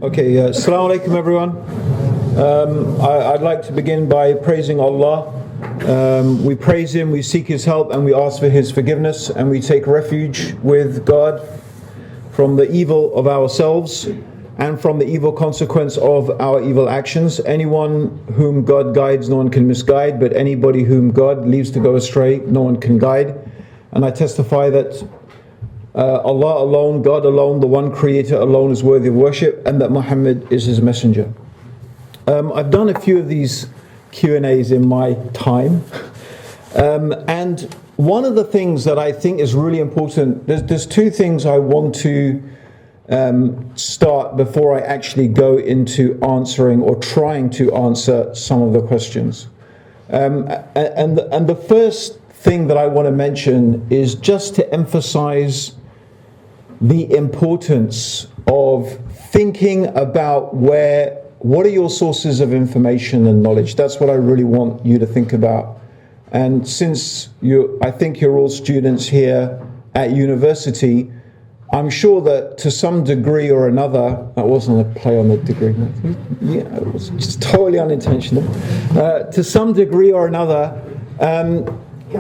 Okay, Assalamu alaikum everyone. I'd like to begin by praising Allah. We praise Him, we seek His help, and we ask for His forgiveness, and we take refuge with God from the evil of ourselves and from the evil consequence of our evil actions. Anyone whom God guides, no one can misguide, but anybody whom God leaves to go astray, no one can guide. And I testify that Allah alone, God alone, the one creator alone is worthy of worship, and that Muhammad is His messenger. I've done a few of these Q&As in my time, and one of the things that I think is really important, there's two things I want to start before I actually go into answering or trying to answer some of the questions. And the first thing that I want to mention is just to emphasize the importance of thinking about what are your sources of information and knowledge. That's what I really want you to think about. And since I think you're all students here at university, I'm sure that to some degree or another, that wasn't a play on the degree, yeah, it was just totally unintentional. To some degree or another,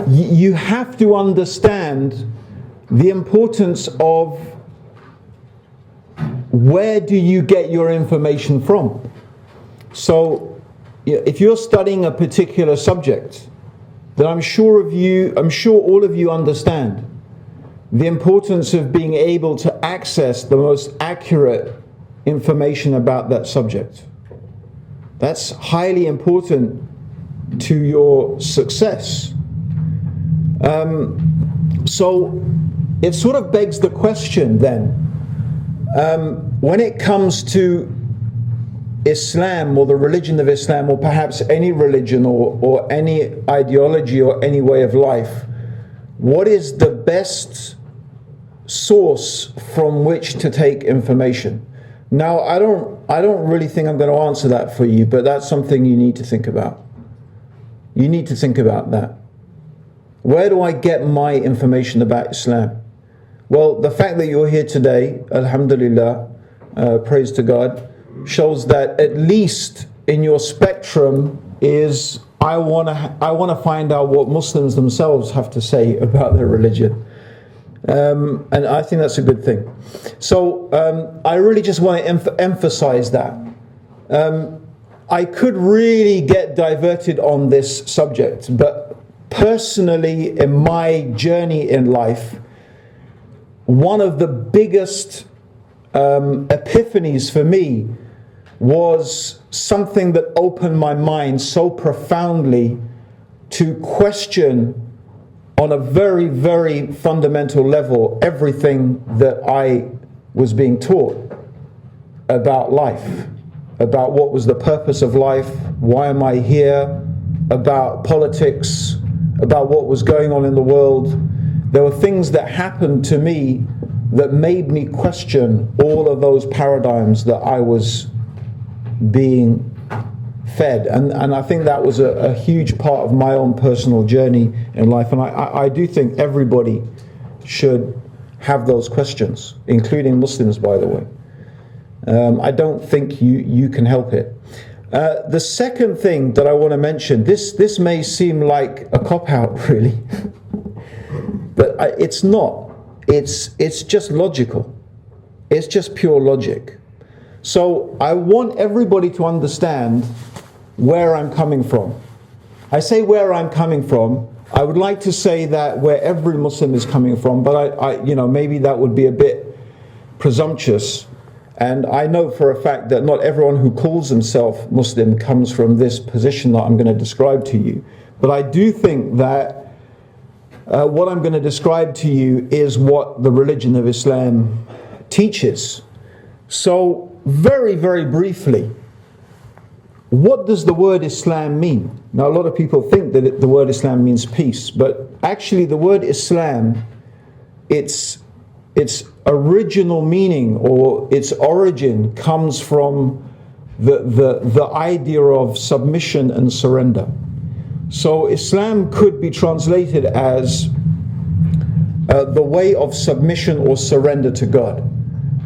you have to understand the importance of where do you get your information from. So if you're studying a particular subject, then I'm sure all of you understand the importance of being able to access the most accurate information about that subject. That's highly important to your success. So it sort of begs the question then, when it comes to Islam or the religion of Islam, or perhaps any religion or any ideology or any way of life, what is the best source from which to take information? Now, I don't really think I'm going to answer that for you, but that's something you need to think about. You need to think about that. Where do I get my information about Islam? Well, the fact that you're here today, alhamdulillah, praise to God, shows that at least in your spectrum is I want to find out what Muslims themselves have to say about their religion. And I think that's a good thing. So I really just want to emphasize that. I could really get diverted on this subject, but personally in my journey in life, one of the biggest epiphanies for me was something that opened my mind so profoundly to question on a very, very fundamental level everything that I was being taught about life, about what was the purpose of life, why am I here, about politics, about what was going on in the world. There were things that happened to me that made me question all of those paradigms that I was being fed. And I think that was a huge part of my own personal journey in life. And I do think everybody should have those questions, including Muslims, by the way. I don't think you can help it. The second thing that I want to mention, this may seem like a cop-out really, but it's not. It's just logical. It's just pure logic. So I want everybody to understand where I'm coming from. I say where I'm coming from. I would like to say that where every Muslim is coming from, but I maybe that would be a bit presumptuous. And I know for a fact that not everyone who calls himself Muslim comes from this position that I'm going to describe to you. But I do think that what I'm going to describe to you is what the religion of Islam teaches. So very, very briefly, what does the word Islam mean? Now, a lot of people think that the word Islam means peace, but actually the word Islam, its original meaning or its origin comes from the idea of submission and surrender. So Islam could be translated as the way of submission or surrender to God.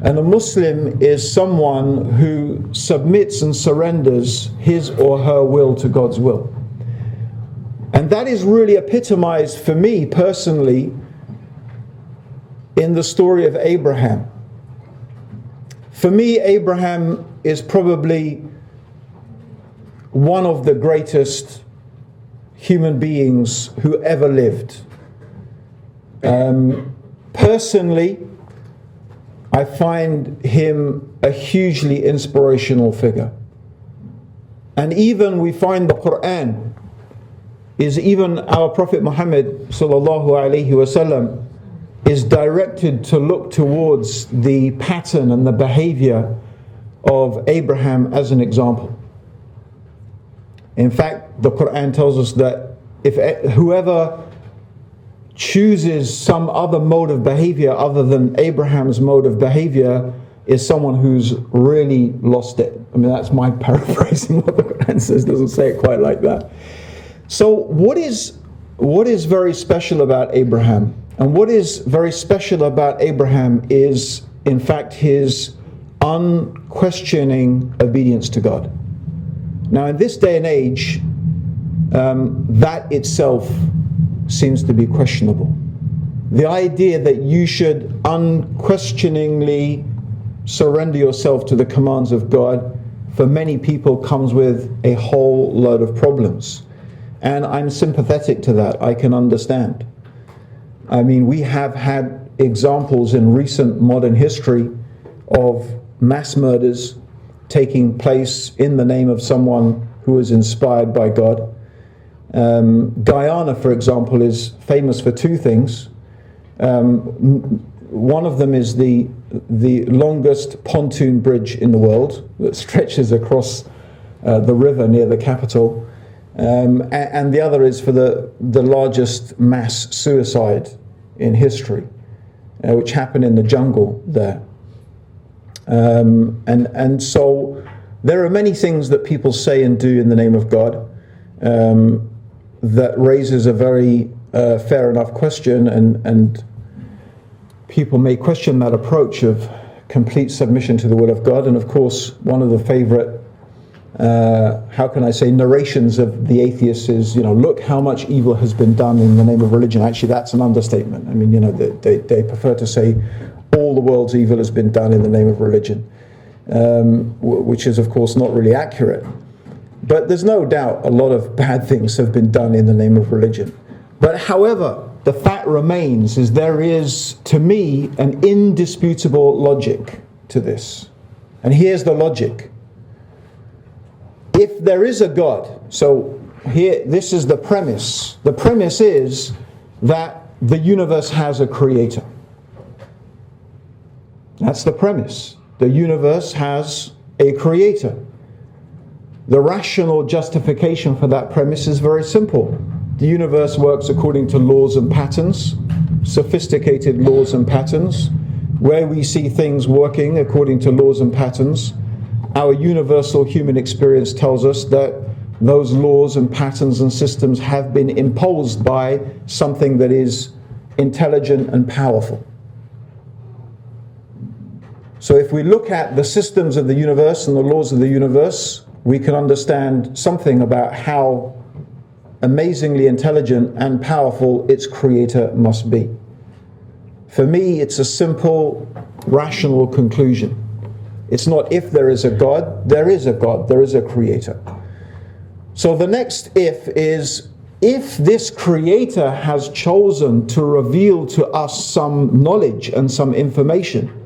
And a Muslim is someone who submits and surrenders his or her will to God's will. And that is really epitomized for me personally in the story of Abraham. For me, Abraham is probably one of the greatest human beings who ever lived. Personally, I find him a hugely inspirational figure. And even we find the Quran is even our Prophet Muhammad sallallahu alaihi wasallam is directed to look towards the pattern and the behavior of Abraham as an example. In fact, the Quran tells us that if whoever chooses some other mode of behavior other than Abraham's mode of behavior is someone who's really lost it. I mean, that's my paraphrasing what the Quran says, doesn't say it quite like that. So what is very special about Abraham? And what is very special about Abraham is, in fact, his unquestioning obedience to God. Now, in this day and age, that itself seems to be questionable. The idea that you should unquestioningly surrender yourself to the commands of God, for many people comes with a whole load of problems. And I'm sympathetic to that. I can understand. I mean, we have had examples in recent modern history of mass murders taking place in the name of someone who was inspired by God. Guyana, for example, is famous for two things. One of them is the longest pontoon bridge in the world that stretches across the river near the capital. And the other is for the largest mass suicide in history, which happened in the jungle there. And so there are many things that people say and do in the name of God that raises a very fair enough question, and people may question that approach of complete submission to the will of God. And of course, one of the favorite narrations of the atheists is, look how much evil has been done in the name of religion. Actually, that's an understatement. I mean, they prefer to say all the world's evil has been done in the name of religion, which is, of course, not really accurate. But there's no doubt a lot of bad things have been done in the name of religion. But however, the fact remains is there is, to me, an indisputable logic to this. And here's the logic. If there is a God, so here, this is the premise. The premise is that the universe has a creator. That's the premise. The universe has a creator. The rational justification for that premise is very simple. The universe works according to laws and patterns, sophisticated laws and patterns. Where we see things working according to laws and patterns, our universal human experience tells us that those laws and patterns and systems have been imposed by something that is intelligent and powerful. So if we look at the systems of the universe and the laws of the universe, we can understand something about how amazingly intelligent and powerful its creator must be. For me, it's a simple, rational conclusion. It's not if there is a God, there is a God, there is a creator. So the next if is, if this creator has chosen to reveal to us some knowledge and some information,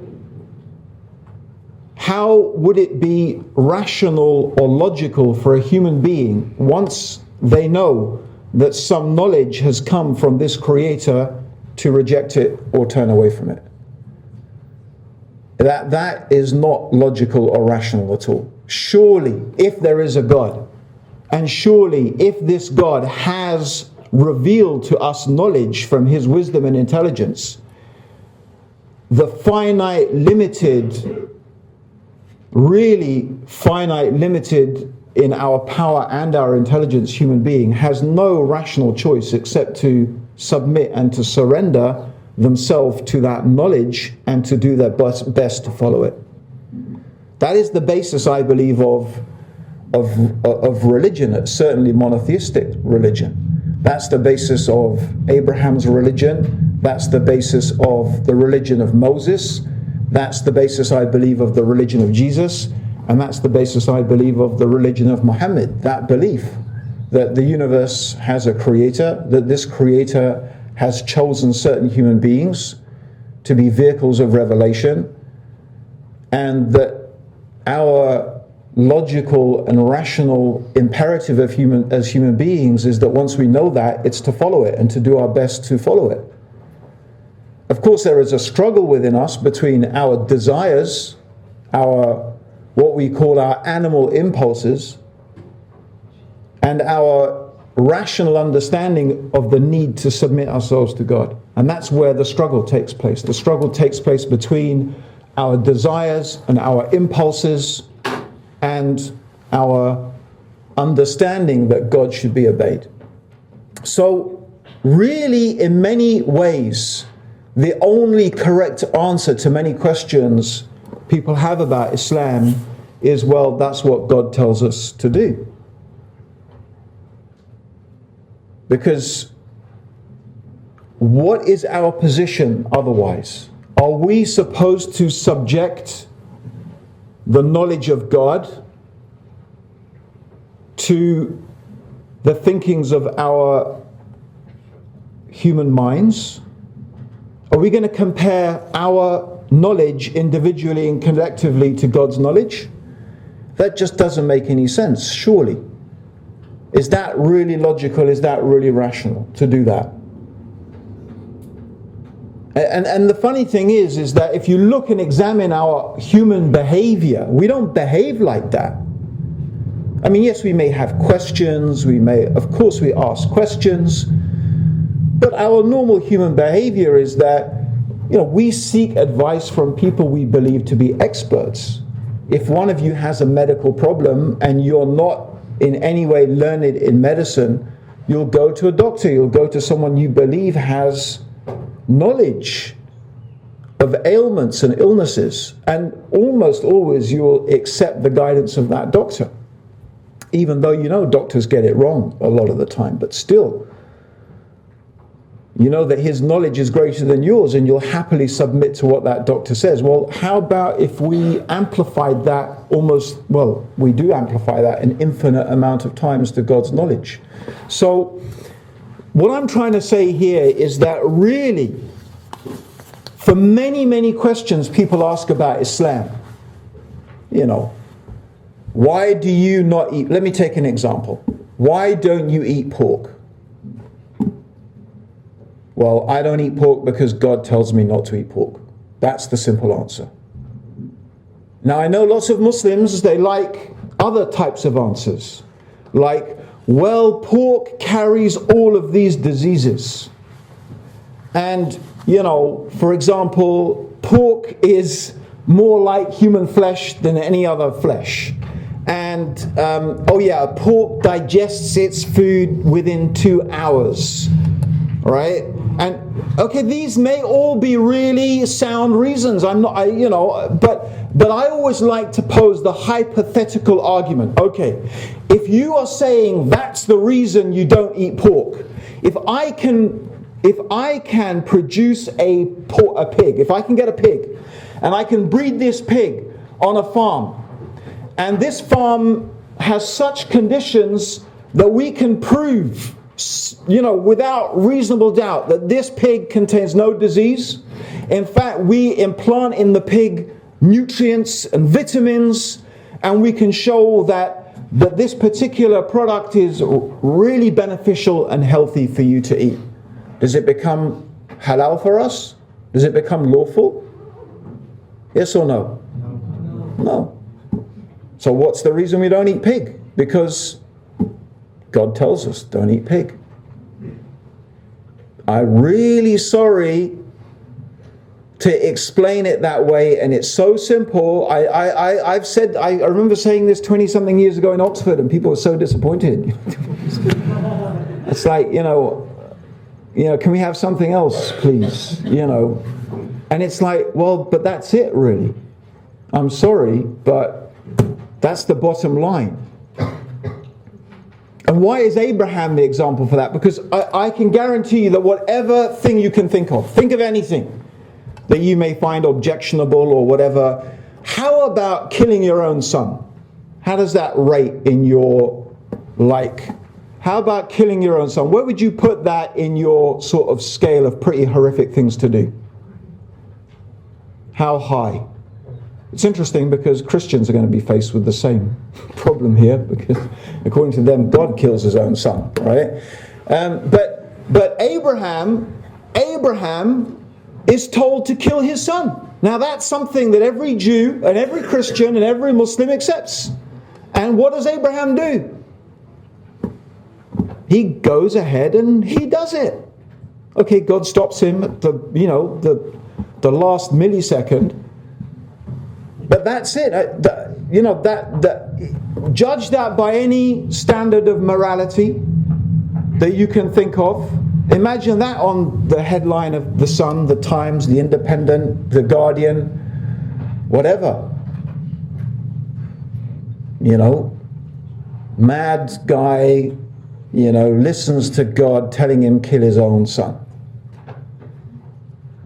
how would it be rational or logical for a human being, once they know that some knowledge has come from this creator, to reject it or turn away from it? That is not logical or rational at all. Surely, if there is a God, and surely if this God has revealed to us knowledge from his wisdom and intelligence, the finite, limited, really finite, limited in our power and our intelligence human being has no rational choice except to submit and to surrender themselves to that knowledge and to do their best to follow it. That is the basis, I believe, of religion, certainly monotheistic religion. That's the basis of Abraham's religion. That's the basis of the religion of Moses. That's the basis, I believe, of the religion of Jesus. And that's the basis, I believe, of the religion of Muhammad. That belief that the universe has a creator, that this creator has chosen certain human beings to be vehicles of revelation, and that our logical and rational imperative as human beings is that once we know that, it's to follow it and to do our best to follow it. Of course, there is a struggle within us between our desires, what we call our animal impulses, and our rational understanding of the need to submit ourselves to God. And that's where the struggle takes place. The struggle takes place between our desires and our impulses and our understanding that God should be obeyed. So really, in many ways, the only correct answer to many questions people have about Islam is, well, that's what God tells us to do. Because what is our position otherwise? Are we supposed to subject the knowledge of God to the thinkings of our human minds? Are we going to compare our knowledge individually and collectively to God's knowledge? That just doesn't make any sense, surely. Is that really logical? Is that really rational to do that? And the funny thing is that if you look and examine our human behavior, we don't behave like that. I mean, yes, we may have questions, of course we ask questions, but our normal human behavior is that, we seek advice from people we believe to be experts. If one of you has a medical problem and you're not in any way learned in medicine, you'll go to a doctor, you'll go to someone you believe has knowledge of ailments and illnesses, and almost always you will accept the guidance of that doctor, even though doctors get it wrong a lot of the time, but still you know that his knowledge is greater than yours, and you'll happily submit to what that doctor says. Well, how about if we amplified that we do amplify that an infinite amount of times to God's knowledge. So what I'm trying to say here is that really, for many, many questions people ask about Islam, why do you not eat? Let me take an example. Why don't you eat pork? Well, I don't eat pork because God tells me not to eat pork. That's the simple answer. Now, I know lots of Muslims, they like other types of answers. Like, well, pork carries all of these diseases. And, for example, pork is more like human flesh than any other flesh. And, pork digests its food within 2 hours. Right? And okay, these may all be really sound reasons. But I always like to pose the hypothetical argument. Okay, if you are saying that's the reason you don't eat pork, if I can produce a pig, if I can get a pig, and I can breed this pig on a farm, and this farm has such conditions that we can prove, without reasonable doubt, that this pig contains no disease. In fact, we implant in the pig nutrients and vitamins, and we can show that this particular product is really beneficial and healthy for you to eat. Does it become halal for us? Does it become lawful? Yes or no? No. So what's the reason we don't eat pig? Because God tells us, don't eat pig. I'm really sorry to explain it that way, and it's so simple. I remember saying this 20-something years ago in Oxford, and people were so disappointed. It's like, can we have something else, please? And it's like, well, but that's it, really. I'm sorry, but that's the bottom line. And why is Abraham the example for that? Because I can guarantee you that whatever thing you can think of anything that you may find objectionable or whatever, how about killing your own son? How does that rate in your like? How about killing your own son? Where would you put that in your sort of scale of pretty horrific things to do? How high? It's interesting because Christians are going to be faced with the same problem here, because according to them, God kills his own son, right? But Abraham is told to kill his son. Now that's something that every Jew and every Christian and every Muslim accepts. And what does Abraham do? He goes ahead and he does it. Okay, God stops him at the last millisecond. But that's it. Judge that by any standard of morality that you can think of. Imagine that on the headline of The Sun, The Times, The Independent, The Guardian, whatever. Mad guy, listens to God telling him kill his own son.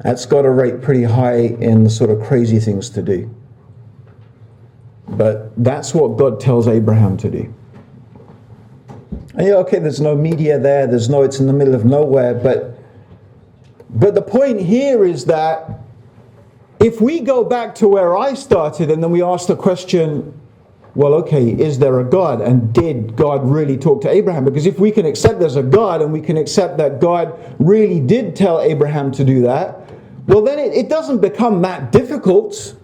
That's got to rate pretty high in the sort of crazy things to do. But that's what God tells Abraham to do. And okay, there's no media there, it's in the middle of nowhere, but the point here is that if we go back to where I started and then we ask the question, well, okay, is there a God? And did God really talk to Abraham? Because if we can accept there's a God and we can accept that God really did tell Abraham to do that, well, then it doesn't become that difficult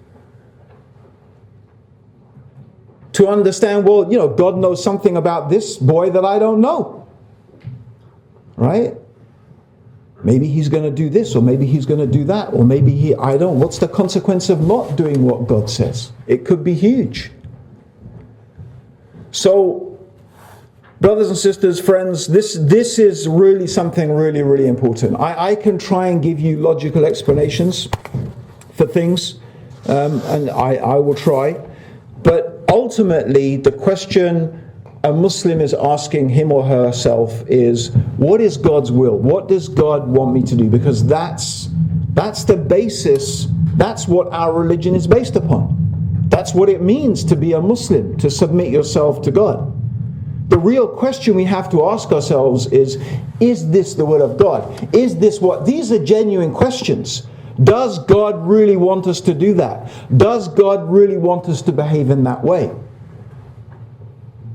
to understand, well, God knows something about this boy that I don't know. Right? Maybe he's going to do this, or maybe he's going to do that, or maybe what's the consequence of not doing what God says? It could be huge. So, brothers and sisters, friends, this is really something really, really important. I can try and give you logical explanations for things, and I will try. But ultimately, the question a Muslim is asking him or herself is, what is God's will? What does God want me to do? Because that's the basis, that's what our religion is based upon. That's what it means to be a Muslim, to submit yourself to God. The real question we have to ask ourselves is this the will of God? Is this what? These are genuine questions. Does God really want us to do that? Does God really want us to behave in that way?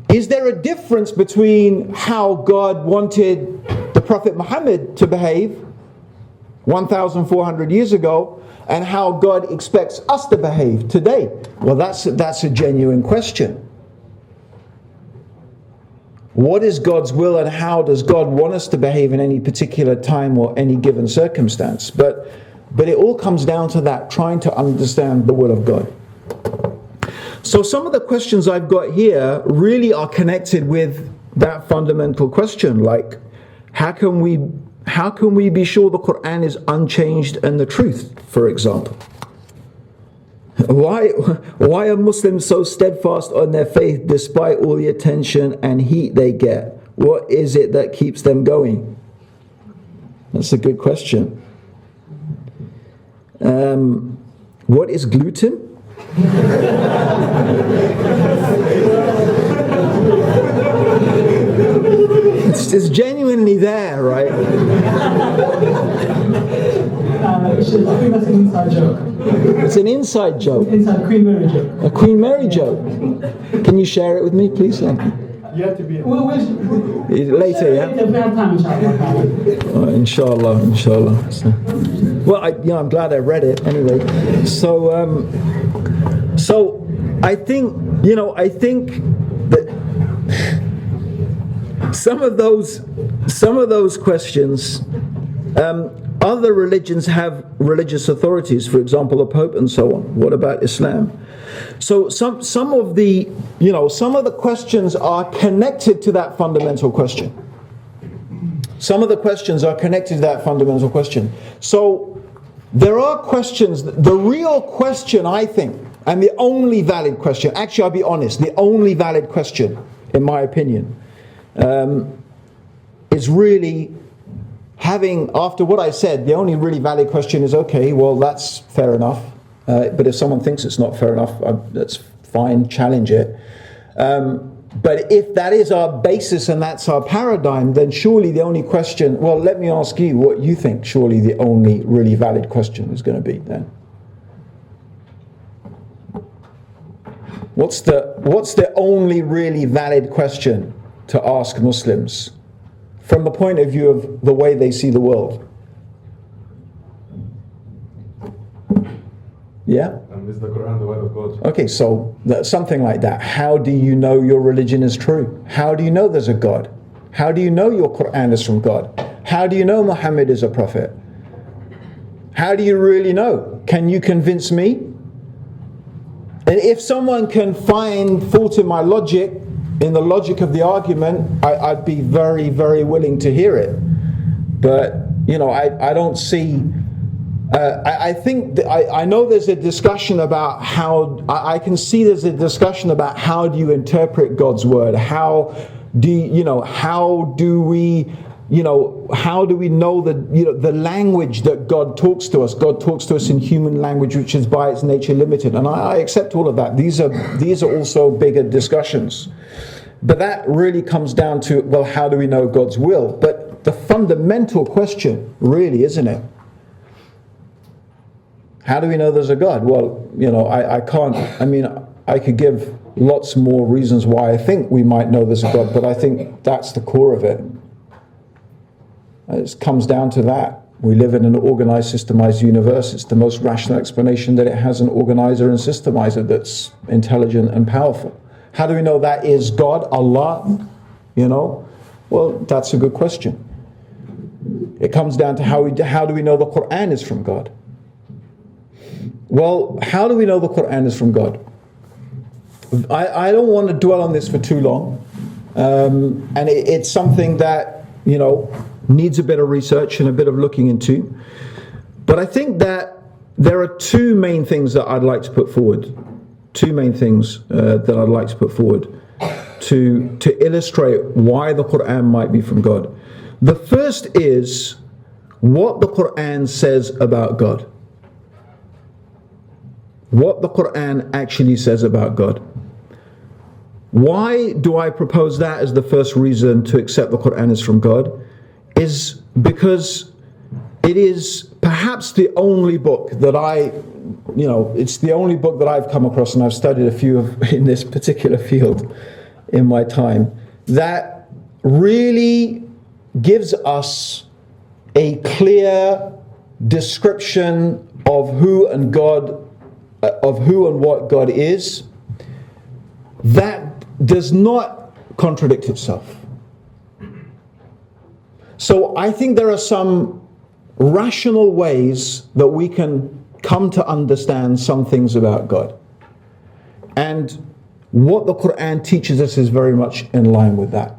Is there a difference between how God wanted the Prophet Muhammad to behave 1,400 years ago and how God expects us to behave today? Well, that's a genuine question. What is God's will and how does God want us to behave in any particular time or any given circumstance? But it all comes down to that, trying to understand the will of God. So some of the questions I've got here really are connected with that fundamental question, like how can we be sure the Quran is unchanged and the truth, for example? Why are Muslims so steadfast on their faith despite all the attention and heat they get? What is it that keeps them going? That's a good question. What is gluten? It's genuinely there, right? I think that's an inside joke. It's an inside joke. Inside Queen Mary joke. A Queen Mary joke. Can you share it with me, please? You have to be. Later, yeah. If we have time, inshallah. Inshallah. So, well, I'm glad I read it anyway. So I think that some of those questions. Other religions have religious authorities, for example, the Pope and so on. What about Islam? So some of the questions are connected to that fundamental question. Some of the questions are connected to that fundamental question. So there are questions, the real question, I think, and the only valid question, actually I'll be honest, the only valid question, in my opinion, is really having, after what I said, the only really valid question is, okay, well, that's fair enough. But if someone thinks it's not fair enough, that's fine, challenge it. But if that is our basis and that's our paradigm, then surely the only question, well, let me ask you what you think surely the only really valid question is going to be then. What's the only really valid question to ask Muslims from the point of view of the way they see the world? Yeah? And is the Quran the word of God? Okay, so something like that. How do you know your religion is true? How do you know there's a God? How do you know your Quran is from God? How do you know Muhammad is a prophet? How do you really know? Can you convince me? And if someone can find fault in my logic, in the logic of the argument, I'd be very, very willing to hear it. But, you know, I don't see... I think I know there's a discussion about how I can see there's a discussion about how do you interpret God's word? How do we know the language that God talks to us? God talks to us in human language, which is by its nature limited, and I accept all of that. These are also bigger discussions, but that really comes down to, well, how do we know God's will? But the fundamental question, really, isn't it? How do we know there's a God? Well, you know, I could give lots more reasons why I think we might know there's a God, but I think that's the core of it. It comes down to that. We live in an organized, systemized universe. It's the most rational explanation that it has an organizer and systemizer that's intelligent and powerful. How do we know that is God, Allah? You know? Well, that's a good question. It comes down to how do we know the Quran is from God? Well, how do we know the Quran is from God? I don't want to dwell on this for too long. And it's something that, you know, needs a bit of research and a bit of looking into. But I think that there are two main things that I'd like to put forward. Two main things that I'd like to put forward to illustrate why the Quran might be from God. The first is what the Quran says about God. What the Quran actually says about God. Why do I propose that as the first reason to accept the Quran is from God? Is because it is perhaps the only book that it's the only book that I've come across, and I've studied a few in this particular field in my time, that really gives us a clear description of who and what God is, that does not contradict itself. So I think there are some rational ways that we can come to understand some things about God. And what the Quran teaches us is very much in line with that.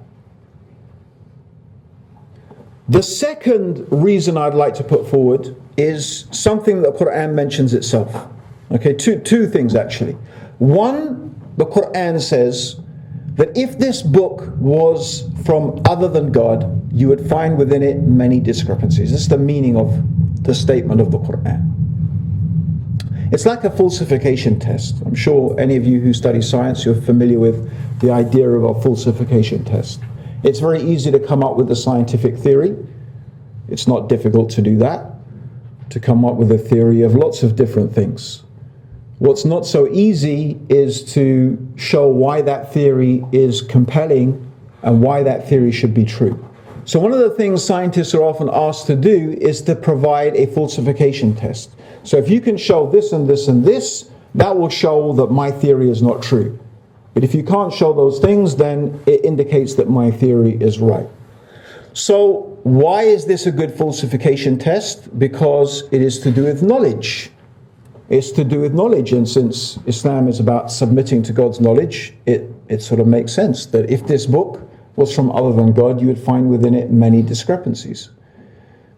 The second reason I'd like to put forward is something that the Quran mentions itself. Okay, two things actually. One, the Quran says that if this book was from other than God, you would find within it many discrepancies. This is the meaning of the statement of the Quran. It's like a falsification test. I'm sure any of you who study science, you're familiar with the idea of a falsification test. It's very easy to come up with a scientific theory. It's not difficult to do that, to come up with a theory of lots of different things. What's not so easy is to show why that theory is compelling and why that theory should be true. So one of the things scientists are often asked to do is to provide a falsification test. So if you can show this and this and this, that will show that my theory is not true. But if you can't show those things, then it indicates that my theory is right. So why is this a good falsification test? Because it is to do with knowledge. It's to do with knowledge, and since Islam is about submitting to God's knowledge, it sort of makes sense that if this book was from other than God, you would find within it many discrepancies.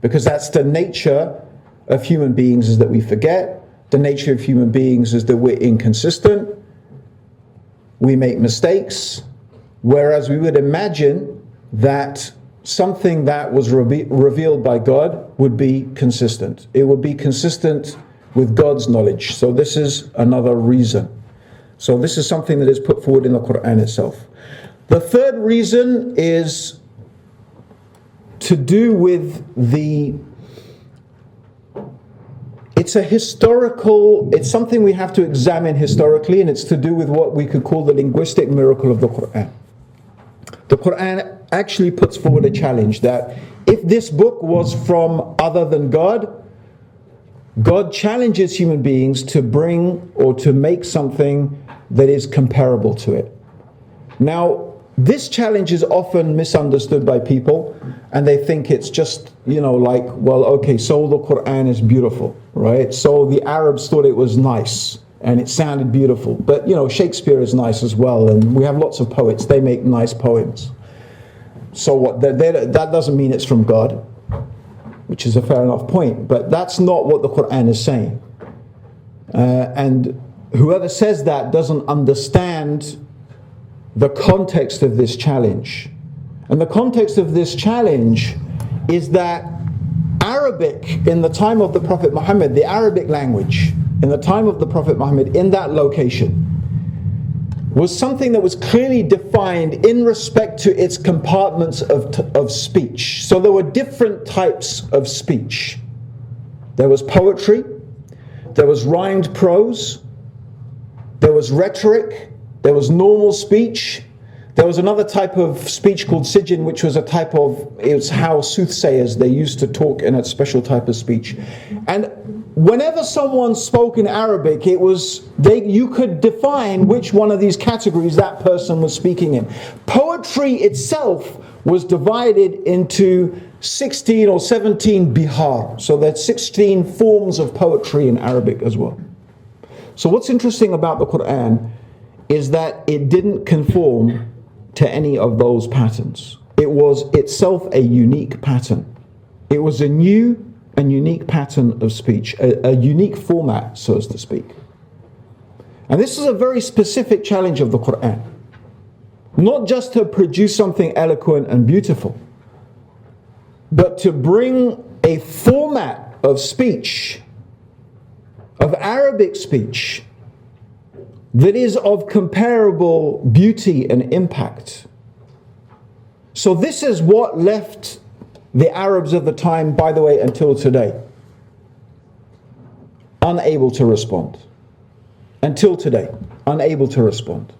Because that's the nature of human beings, is that we forget. The nature of human beings is that we're inconsistent. We make mistakes. Whereas we would imagine that something that was revealed by God would be consistent. It would be consistent with God's knowledge. So this is another reason. So this is something that is put forward in the Quran itself. The third reason is to do with it's something we have to examine historically, and it's to do with what we could call the linguistic miracle of the Quran. The Quran actually puts forward a challenge that if this book was from other than God, God challenges human beings to bring or to make something that is comparable to it. Now, this challenge is often misunderstood by people, and they think it's just, like, well, okay, so the Quran is beautiful, right? So the Arabs thought it was nice and it sounded beautiful. But, Shakespeare is nice as well, and we have lots of poets. They make nice poems. So what? That doesn't mean it's from God, which is a fair enough point. But that's not what the Quran is saying. And whoever says that doesn't understand the context of this challenge. And the context of this challenge is that Arabic in the time of the Prophet Muhammad, the Arabic language in the time of the Prophet Muhammad in that location, was something that was clearly defined in respect to its compartments of speech. So there were different types of speech. There was poetry, there was rhymed prose, there was rhetoric, there was normal speech. There was another type of speech called sijin, which was it was how soothsayers, they used to talk in a special type of speech. And whenever someone spoke in Arabic, you could define which one of these categories that person was speaking in. Poetry itself was divided into 16 or 17 bihar. So there's 16 forms of poetry in Arabic as well. So what's interesting about the Quran is that it didn't conform to any of those patterns. It was itself a unique pattern. It was a new and unique pattern of speech, a unique format, so as to speak. And this is a very specific challenge of the Quran. Not just to produce something eloquent and beautiful, but to bring a format of speech, of Arabic speech, that is of comparable beauty and impact. So this is what left the Arabs of the time, by the way, until today, unable to respond. Until today, unable to respond.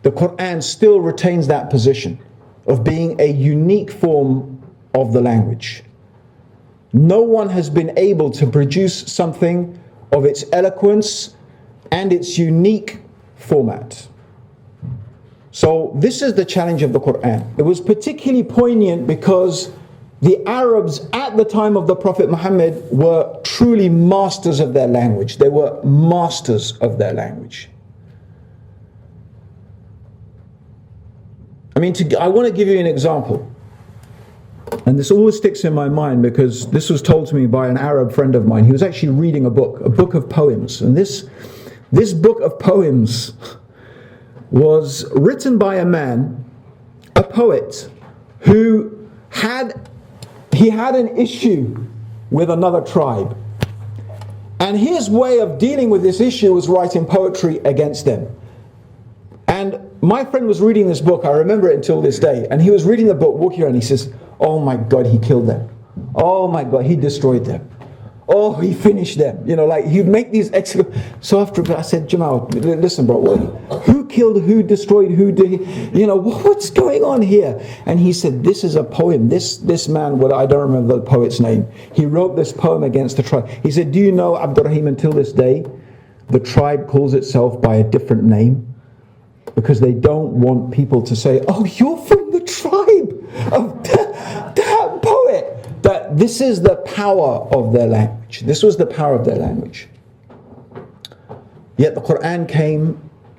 The Quran still retains that position of being a unique form of the language. No one has been able to produce something of its eloquence and its unique format. So this is the challenge of the Quran. It was particularly poignant because the Arabs at the time of the Prophet Muhammad were truly masters of their language. They were masters of their language. I want to give you an example. And this always sticks in my mind because this was told to me by an Arab friend of mine. He was actually reading a book of poems. And this book of poems was written by a man, a poet, who had an issue with another tribe. And his way of dealing with this issue was writing poetry against them. And my friend was reading this book, I remember it until this day, and he was reading the book, walking around, he says, "Oh my God, he killed them. Oh my God, he destroyed them. Oh, he finished them." He'd make these So after I said, "Jamal, listen, bro, who killed, who destroyed, who did, what's going on here?" And he said, "This is a poem. This man, I don't remember the poet's name. He wrote this poem against the tribe." He said, "Do you know, Abdurraheem, until this day, the tribe calls itself by a different name? Because they don't want people to say, 'Oh, you're from the tribe of that poet.'" That this is the power of their language. This was the power of their language. Yet the Quran came,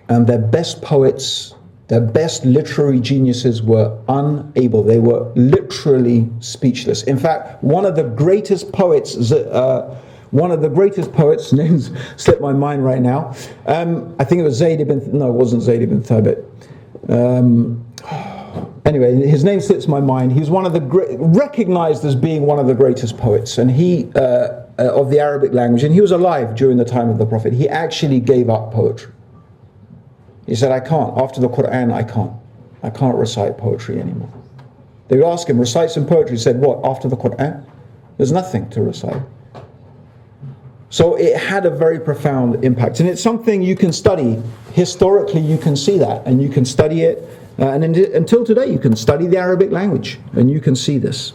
and their best poets The best literary geniuses were unable. They were literally speechless. In fact, one of the greatest poets, names slip my mind right now. I think it was it wasn't Zayd ibn Thabit. Anyway, his name slips my mind. He was recognized as being one of the greatest poets, and he of the Arabic language, and he was alive during the time of the Prophet. He actually gave up poetry. He said, I can't. After the Quran, I can't recite poetry anymore. They would ask him, recite some poetry. He said, what, after the Quran? There's nothing to recite. So it had a very profound impact. And it's something you can study. Historically, you can see that. And you can study it. And until today, you can study the Arabic language. And you can see this.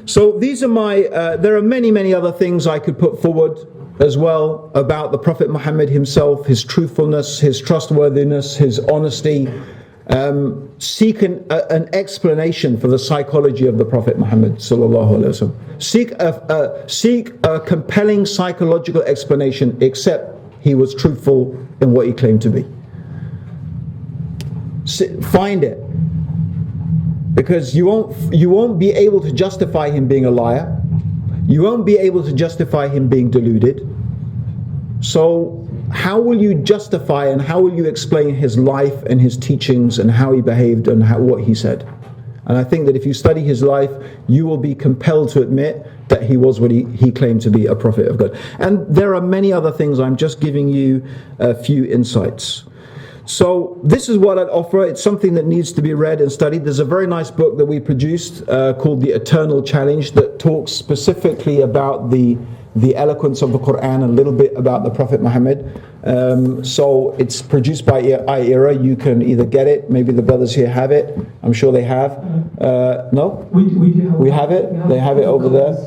So these are there are many, many other things I could put forward as well about the Prophet Muhammad himself, his truthfulness, his trustworthiness, his honesty. Seek an explanation for the psychology of the Prophet Muhammad sallallahu alaihi wasallam. Seek a compelling psychological explanation, except he was truthful in what he claimed to be. Find it, because you won't be able to justify him being a liar. You won't be able to justify him being deluded. So how will you justify and how will you explain his life and his teachings and how he behaved and what he said? And I think that if you study his life, you will be compelled to admit that he was what he claimed to be, a prophet of God. And there are many other things. I'm just giving you a few insights. So this is what I'd offer. It's something that needs to be read and studied. There's a very nice book that we produced called The Eternal Challenge that talks specifically about the eloquence of the Quran, a little bit about the Prophet Muhammad. So it's produced by iEra. You can either get it, maybe the brothers here have it. I'm sure they have. No? We have it. They have it over there.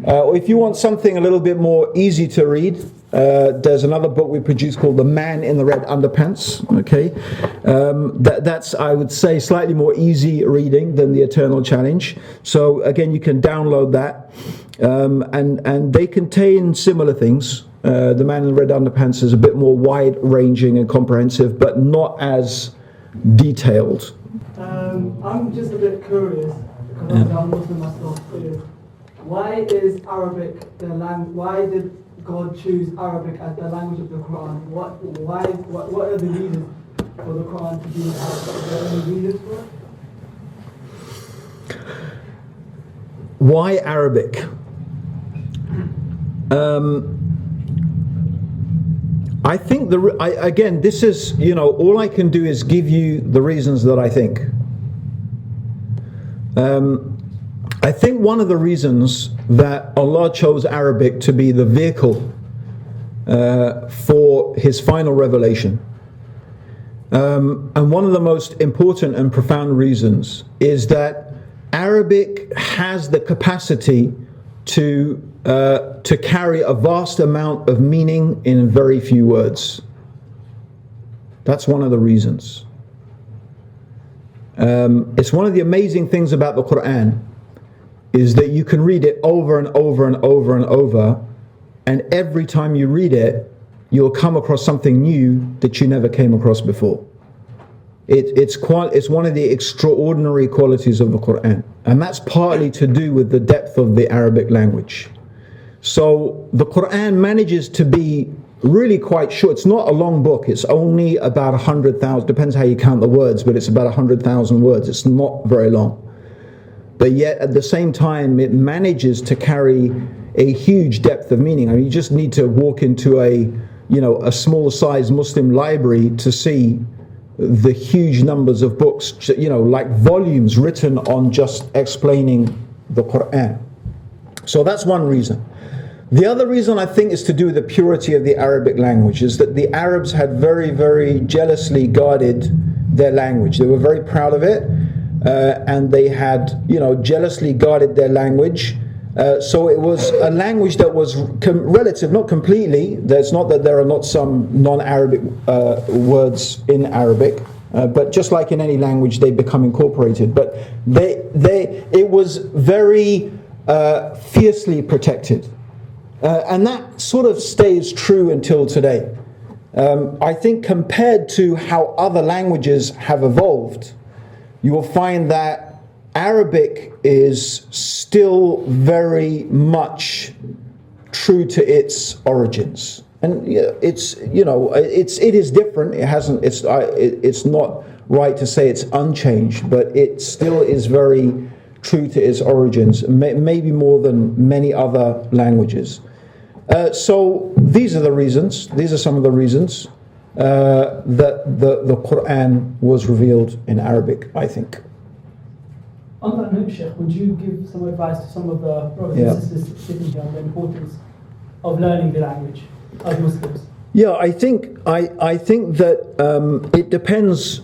Or if you want something a little bit more easy to read, there's another book we produced called The Man in the Red Underpants. Okay, that's, I would say, slightly more easy reading than The Eternal Challenge. So again, you can download that, and they contain similar things. The Man in the Red Underpants is a bit more wide-ranging and comprehensive, but not as detailed. I'm just a bit curious, because I'm Muslim myself too. Why is Arabic the language? Why did God choose Arabic as the language of the Quran? What are the reasons for the Quran to be in Arabic? Are there any reasons for it? Why Arabic? I think again, this is, all I can do is give you the reasons that I think. I think one of the reasons that Allah chose Arabic to be the vehicle for His final revelation, and one of the most important and profound reasons, is that Arabic has the capacity to carry a vast amount of meaning in very few words. That's one of the reasons. It's one of the amazing things about the Quran, is that you can read it over and over and over and over, and every time you read it, you'll come across something new that you never came across before. It's one of the extraordinary qualities of the Quran, and that's partly to do with the depth of the Arabic language. So the Quran manages to be really quite short. It's not a long book. It's only about 100,000, depends how you count the words, but it's about 100,000 words. It's not very long. But yet at the same time, it manages to carry a huge depth of meaning. I mean, you just need to walk into a small size Muslim library to see the huge numbers of books, like volumes written on just explaining the Quran. So that's one reason. The other reason, I think, is to do with the purity of the Arabic language, is that the Arabs had very, very jealously guarded their language. They were very proud of it. And they had, jealously guarded their language. So it was a language that was relative, not completely. There's not that there are not some non-Arabic words in Arabic, but just like in any language, they become incorporated. But it was very fiercely protected, and that sort of stays true until today. I think compared to how other languages have evolved, you will find that Arabic is still very much true to its origins. And it is different. It's not right to say it's unchanged, but it still is very true to its origins, maybe more than many other languages. So these are the reasons. These are some of the reasons that the Quran was revealed in Arabic, I think. On that note, Sheikh, would you give some advice to some of the brothers and sisters sitting here on the importance of learning the language of Muslims? Yeah, I think that it depends.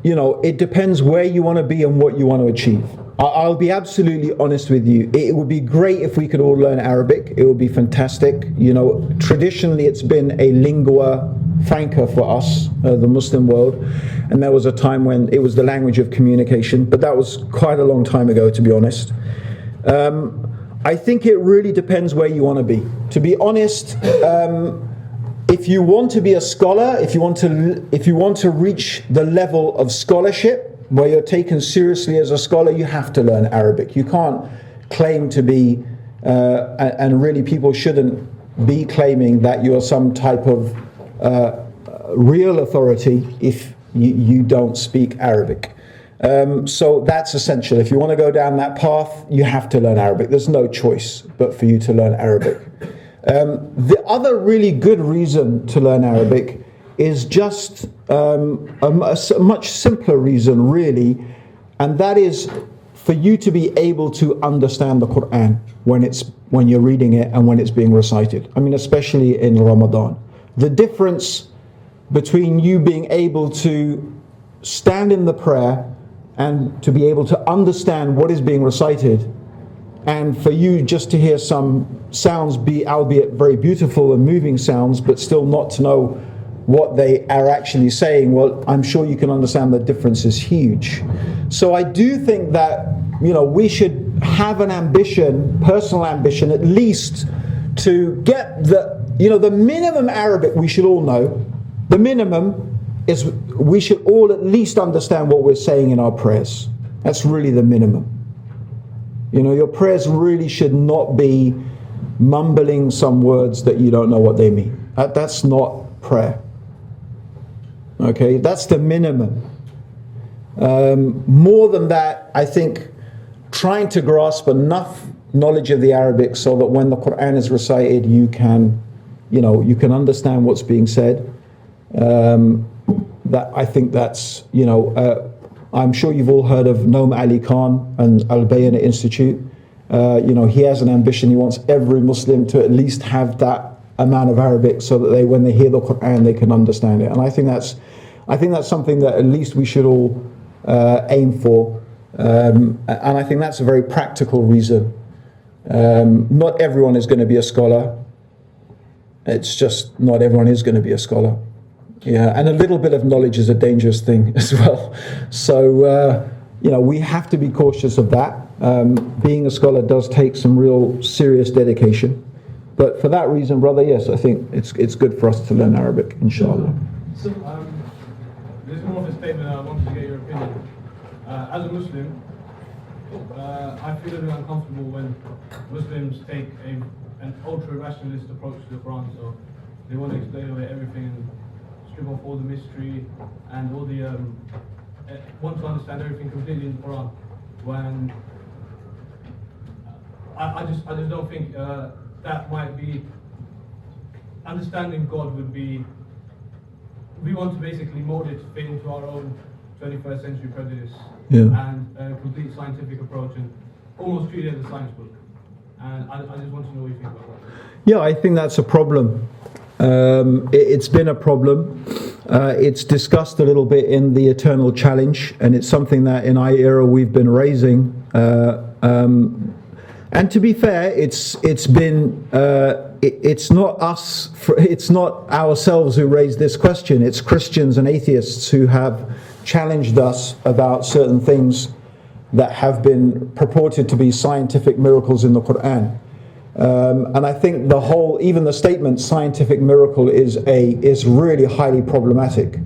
It depends where you want to be and what you want to achieve. I'll be absolutely honest with you. It would be great if we could all learn Arabic. It would be fantastic. Traditionally it's been a lingua franca for us, the Muslim world, and there was a time when it was the language of communication, but that was quite a long time ago, to be honest. I think it really depends where you want to be. To be honest, if you want to be a scholar, if you want to reach the level of scholarship where you're taken seriously as a scholar, you have to learn Arabic. You can't claim to be, and really people shouldn't be claiming that you're some type of real authority if you don't speak Arabic. So that's essential. If you want to go down that path, you have to learn Arabic. There's no choice but for you to learn Arabic. The other really good reason to learn Arabic is just a much simpler reason, really, and that is for you to be able to understand the Quran when you're reading it and when it's being recited. I mean, especially in Ramadan. The difference between you being able to stand in the prayer and to be able to understand what is being recited, and for you just to hear some sounds, albeit very beautiful and moving sounds, but still not to know what they are actually saying, well, I'm sure you can understand the difference is huge. So I do think that we should have an ambition, personal ambition, at least to get the minimum Arabic we should all know. The minimum is we should all at least understand what we're saying in our prayers. That's really the minimum. Your prayers really should not be mumbling some words that you don't know what they mean. That's not prayer. Okay, that's the minimum. More than that, I think trying to grasp enough knowledge of the Arabic so that when the Quran is recited, you can understand what's being said. That I think that's I'm sure you've all heard of Noam Ali Khan and Al Bayna Institute. He has an ambition. He wants every Muslim to at least have that amount of Arabic so that when they hear the Quran, they can understand it. And I think that's something that at least we should all aim for. And I think that's a very practical reason. Not everyone is going to be a scholar. It's just not everyone is going to be a scholar. Yeah, and a little bit of knowledge is a dangerous thing as well. So, we have to be cautious of that. Being a scholar does take some real serious dedication. But for that reason, brother, yes, I think it's good for us to learn Arabic, inshallah. So, this is more of a statement. I wanted to get your opinion. As a Muslim, I feel a bit uncomfortable when Muslims take an ultra-rationalist approach to the Quran. So they want to explain away everything and strip off all the mystery and all the want to understand everything completely in the Quran. When I just don't think that might be understanding God would be. We want to basically mold it to fit into our own 21st century prejudice and a complete scientific approach and almost treat it as a science book. And I just want to know what you think about that. Yeah, I think that's a problem. It's been a problem. It's discussed a little bit in the Eternal Challenge, and it's something that in our era we've been raising. And to be fair, it's not us, it's not ourselves who raised this question. It's Christians and atheists who have challenged us about certain things that have been purported to be scientific miracles in the Quran. And I think even the statement "scientific miracle" is really highly problematic,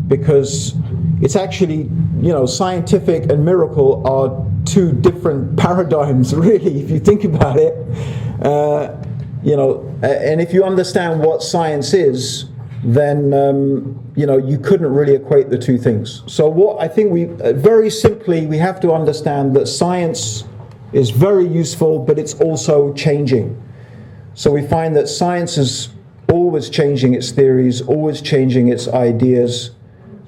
because it's actually, scientific and miracle are two different paradigms, really, if you think about it. And if you understand what science is, then you couldn't really equate the two things. So what I think very simply we have to understand that science is very useful, but it's also changing. So we find that science is always changing its theories, always changing its ideas.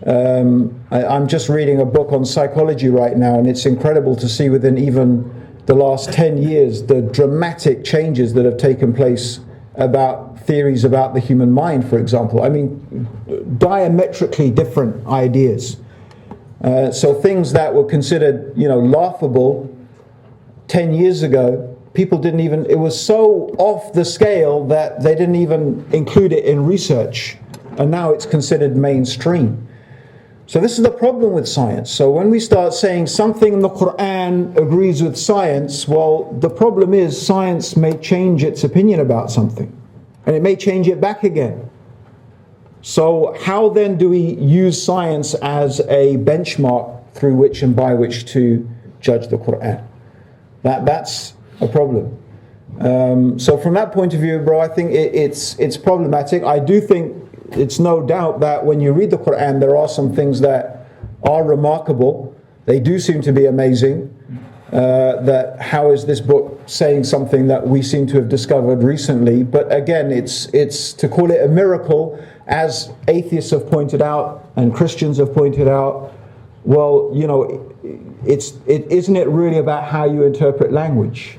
I'm just reading a book on psychology right now, and it's incredible to see within even the last 10 years the dramatic changes that have taken place about theories about the human mind, for example. I mean, diametrically different ideas. So things that were considered, laughable 10 years ago, people didn't even, it was so off the scale that they didn't even include it in research. And now it's considered mainstream. So this is the problem with science. So when we start saying something in the Quran agrees with science, well, the problem is science may change its opinion about something. And it may change it back again. So how then do we use science as a benchmark through which and by which to judge the Quran? That's a problem. So from that point of view, bro, I think it's problematic. I do think it's no doubt that when you read the Quran, there are some things that are remarkable. They do seem to be amazing. That how is this book saying something that we seem to have discovered recently? But again, it's to call it a miracle, as atheists have pointed out and Christians have pointed out. Well, isn't it really about how you interpret language?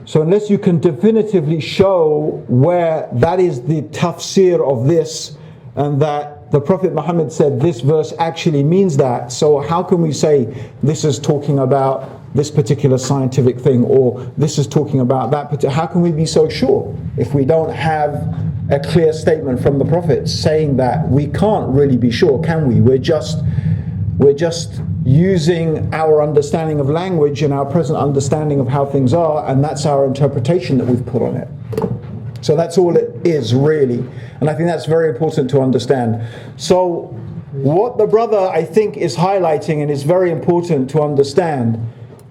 So unless you can definitively show where that is the tafsir of this, and that the Prophet Muhammad said this verse actually means that, so how can we say this is talking about this particular scientific thing, or this is talking about that particular? How can we be so sure if we don't have a clear statement from the Prophet saying that? We can't really be sure, can we? We're just using our understanding of language and our present understanding of how things are, and that's our interpretation that we've put on it. So that's all it is, really. And I think that's very important to understand. So what the brother, I think, is highlighting, and is very important to understand,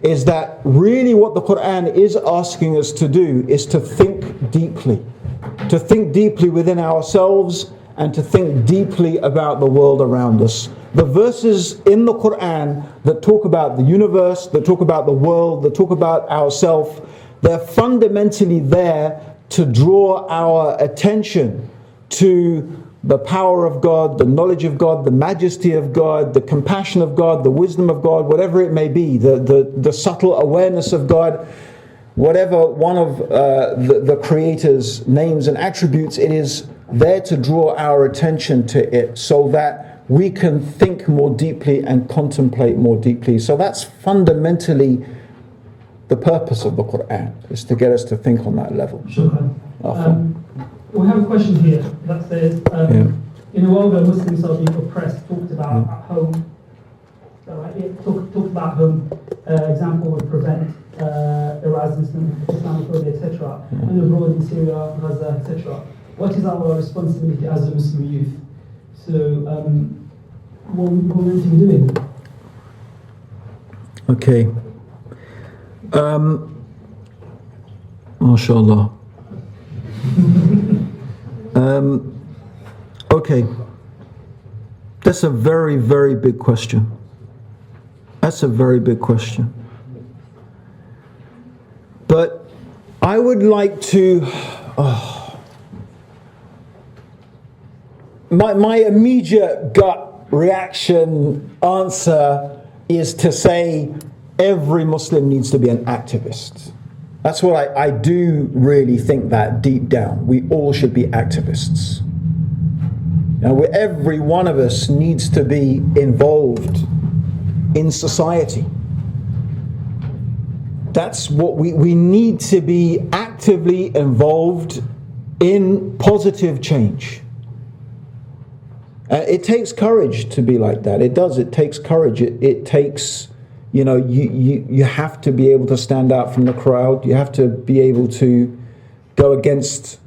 is that really what the Quran is asking us to do is to think deeply. To think deeply within ourselves, and to think deeply about the world around us. The verses in the Quran that talk about the universe, that talk about the world, that talk about ourselves, they're fundamentally there to draw our attention to the power of God, the knowledge of God, the majesty of God, the compassion of God, the wisdom of God, whatever it may be, the subtle awareness of God. Whatever one of the Creator's names and attributes, it is there to draw our attention to it so that we can think more deeply and contemplate more deeply. So that's fundamentally the purpose of the Quran, is to get us to think on that level. Shukran. We have a question here that says, in a world where Muslims are being oppressed, talked about at home, is that right? Yeah, talked about home, example would prevent the rise in Islamophobia, etc. And abroad in Syria, Gaza, etc. What is our responsibility as a Muslim youth? So, what are we meant to be doing? Okay. MashaAllah. Okay. That's a very, very big question. That's a very big question. But I would like to... My immediate gut reaction answer is to say every Muslim needs to be an activist. That's what I do really think, that deep down. We all should be activists. Every one of us needs to be involved in society. That's what we need to be actively involved in positive change. It takes courage to be like that. It does. It takes courage. It takes you have to be able to stand out from the crowd. You have to be able to go against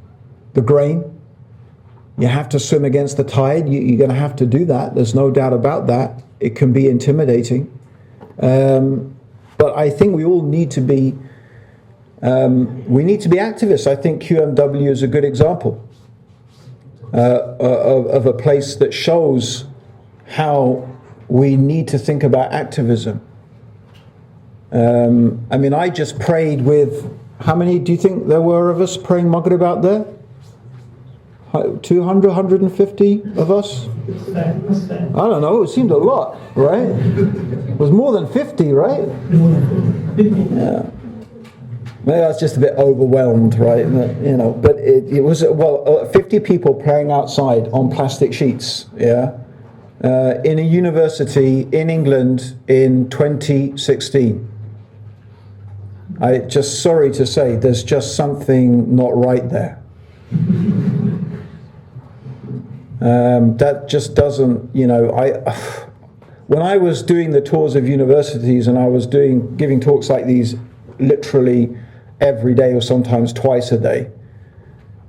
the grain. You have to swim against the tide. You're going to have to do that. There's no doubt about that. It can be intimidating. But I think we all need to be activists. I think QMW is a good example of a place that shows how we need to think about activism. I just prayed with, how many do you think there were of us praying Maghrib out there? 200, 150 of us? I don't know, it seemed a lot, right? It was more than 50, right? Yeah. Maybe I was just a bit overwhelmed, right? But it was, 50 people praying outside on plastic sheets, yeah? In a university in England in 2016. Sorry to say, there's just something not right there. That just doesn't, when I was doing the tours of universities and I was giving talks like these literally every day or sometimes twice a day,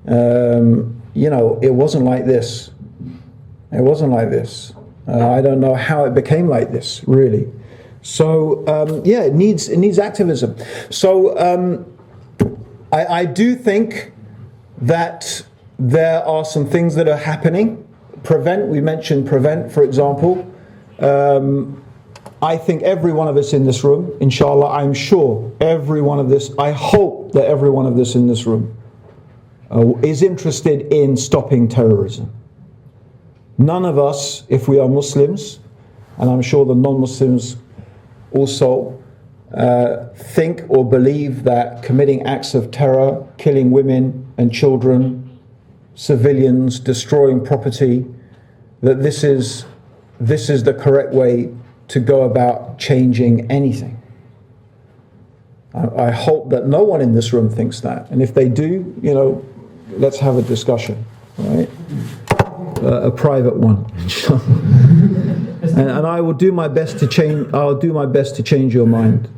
it wasn't like this. It wasn't like this. I don't know how it became like this, really. So, it needs activism. So, I do think that there are some things that are happening. We mentioned Prevent, for example. I think every one of us in this room, inshallah, I'm sure I hope that every one of us in this room is interested in stopping terrorism. None of us, if we are Muslims, and I'm sure the non-Muslims also, think or believe that committing acts of terror, killing women and children, civilians, destroying property, that this is the correct way to go about changing anything. I hope that no one in this room thinks that, and if they do, let's have a discussion, right? A private one, and I will do my best to change. I'll do my best to change your mind.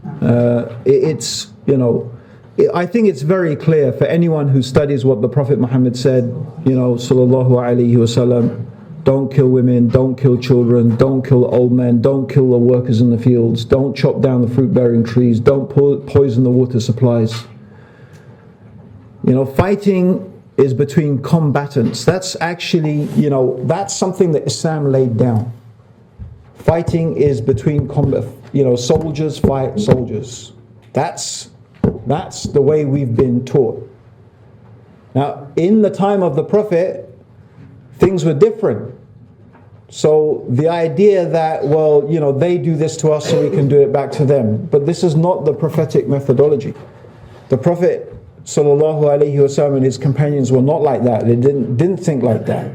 I think it's very clear for anyone who studies what the Prophet Muhammad said, sallallahu alaihi wasallam, don't kill women, don't kill children, don't kill old men, don't kill the workers in the fields, don't chop down the fruit-bearing trees, don't poison the water supplies. Fighting is between combatants. That's actually, that's something that Islam laid down. Fighting is between soldiers fight soldiers. That's the way we've been taught. Now, in the time of the Prophet, things were different. So the idea that, they do this to us so we can do it back to them. But this is not the prophetic methodology. The Prophet sallallahu alaihi wasallam and his companions were not like that. They didn't think like that.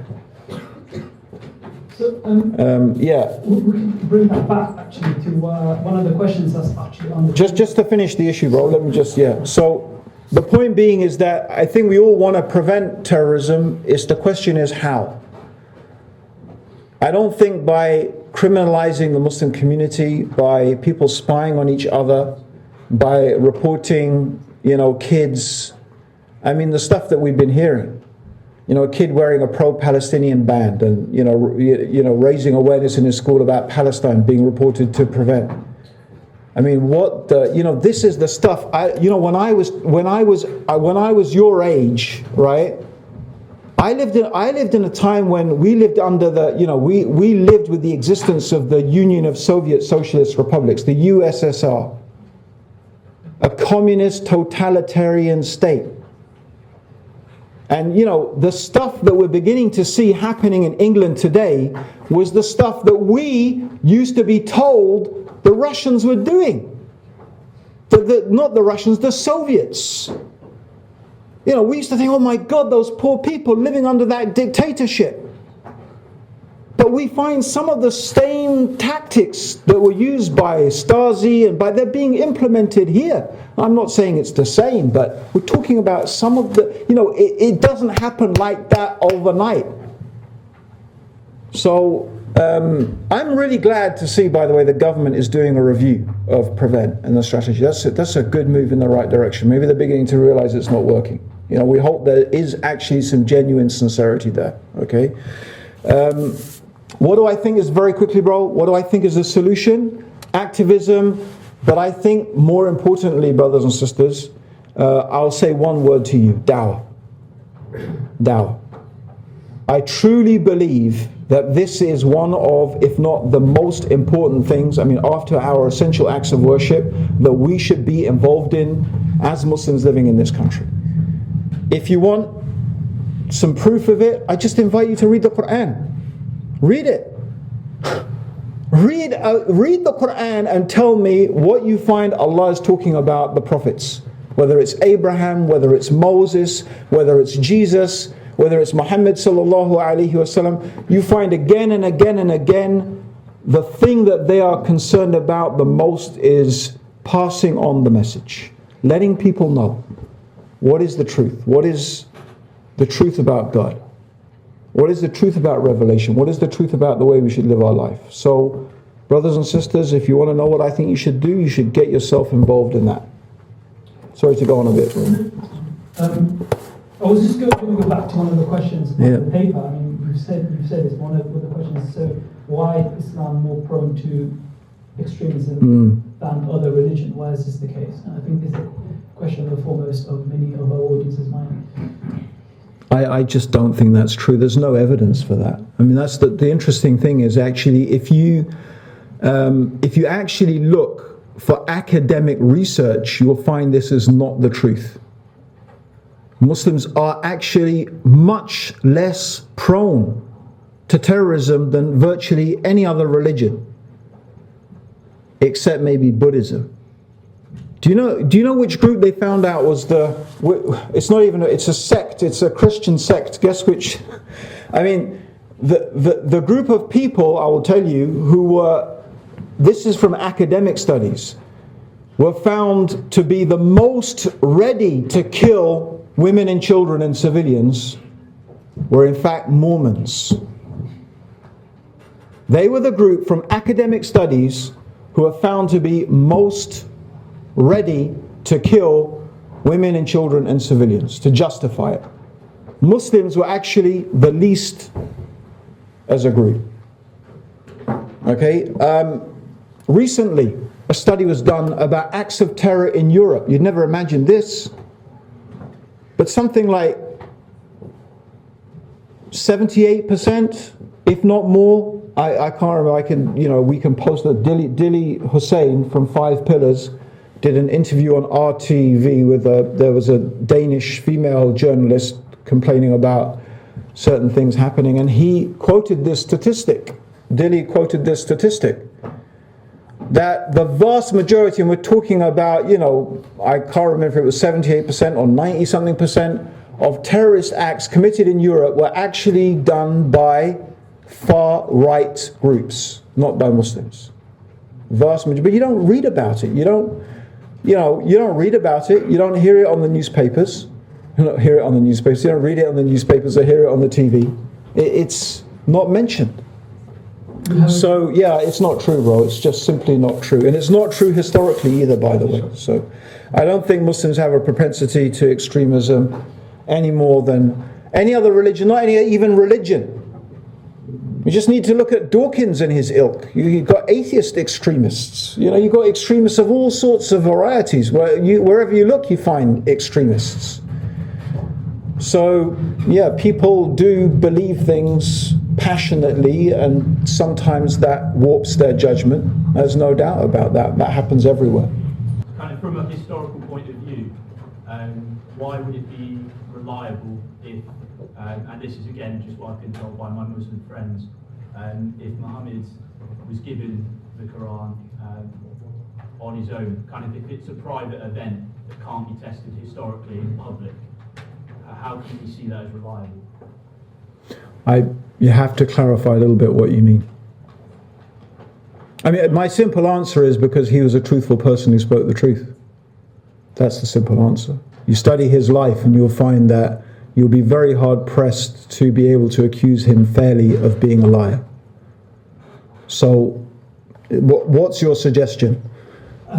So, we can bring that back actually to one of the questions that's actually on the... Just to finish the issue, bro, let me So the point being is that I think we all want to prevent terrorism. The question is how. I don't think by criminalizing the Muslim community, by people spying on each other, by reporting, kids, the stuff that we've been hearing. A kid wearing a pro-Palestinian band and, raising awareness in his school about Palestine being reported to Prevent. This is the stuff. When I was your age, right? I lived in a time when we lived under we lived with the existence of the Union of Soviet Socialist Republics, the USSR, a communist totalitarian state. And the stuff that we're beginning to see happening in England today was the stuff that we used to be told the Russians were doing. Not the Russians, the Soviets. We used to think, oh my God, those poor people living under that dictatorship. But we find some of the same tactics that were used by Stasi and they're being implemented here. I'm not saying it's the same, but we're talking about some of the, it doesn't happen like that overnight. So, I'm really glad to see, by the way, the government is doing a review of Prevent and the strategy. That's a good move in the right direction. Maybe they're beginning to realize it's not working. You know, we hope there is actually some genuine sincerity there. Okay. What do I think is, very quickly, bro? What do I think is the solution? Activism. But I think more importantly, brothers and sisters, I'll say one word to you: dawah. Dawah. I truly believe that this is one of, if not the most important things, I mean, after our essential acts of worship, that we should be involved in as Muslims living in this country. If you want some proof of it, I just invite you to read the Quran. Read it. Read the Quran and tell me what you find Allah is talking about the prophets. Whether it's Abraham, whether it's Moses, whether it's Jesus, whether it's Muhammad sallallahu alaihi wasallam, you find again and again and again the thing that they are concerned about the most is passing on the message, letting people know what is the truth, what is the truth about God, what is the truth about revelation, what is the truth about the way we should live our life. So, brothers and sisters, if you want to know what I think you should do, you should get yourself involved in that. Sorry to go on a bit. I was just going to go back to one of the questions on the paper. I mean, you've said it's one of the questions. So, why is Islam more prone to extremism than other religion? Why is this the case? And I think this is the question of the foremost of many of our audience's mind. I just don't think that's true. There's no evidence for that. I mean, that's the interesting thing is actually if you actually look for academic research, you will find this is not the truth. Muslims are actually much less prone to terrorism than virtually any other religion, except maybe Buddhism. Do you know which group they found out was it's a sect, it's a Christian sect. Guess which? I mean, the group of people, I will tell you, who were, this is from academic studies, were found to be the most ready to kill women and children and civilians were in fact Mormons. They were the group from academic studies who were found to be most ready to kill women and children and civilians, to justify it. Muslims were actually the least as a group. Okay, recently a study was done about acts of terror in Europe. You'd never imagine this, but something like 78%, if not more, I can't remember, we can post that. Dilly Hussein from 5 Pillars did an interview on RTV with there was a Danish female journalist complaining about certain things happening, and he quoted this statistic. Dilly quoted this statistic that the vast majority, and we're talking about, I can't remember if it was 78% or 90 something percent of terrorist acts committed in Europe were actually done by far right groups, not by Muslims. Vast majority, but you don't read about it. You don't read about it. You don't hear it on the newspapers. You don't hear it on the newspapers. You don't read it on the newspapers or hear it on the TV. It's not mentioned. So yeah, it's not true, bro. It's just simply not true, and it's not true historically either, by the way. So I don't think Muslims have a propensity to extremism any more than any other religion, not any even religion. You just need to look at Dawkins and his ilk. You've got atheist extremists. You've got extremists of all sorts of varieties. Wherever you look, you find extremists. So, yeah, people do believe things passionately, and sometimes that warps their judgment. There's no doubt about that. That happens everywhere. Kind of from a historical point of view, why would it be reliable if, and this is again just what I've been told by my Muslim friends, if Muhammad was given the Quran on his own, kind of if it's a private event that can't be tested historically in public, how can we see that as reliable? You have to clarify a little bit what you mean. I mean, my simple answer is because he was a truthful person who spoke the truth. That's the simple answer. You study his life and you'll find that you'll be very hard pressed to be able to accuse him fairly of being a liar. So what's your suggestion?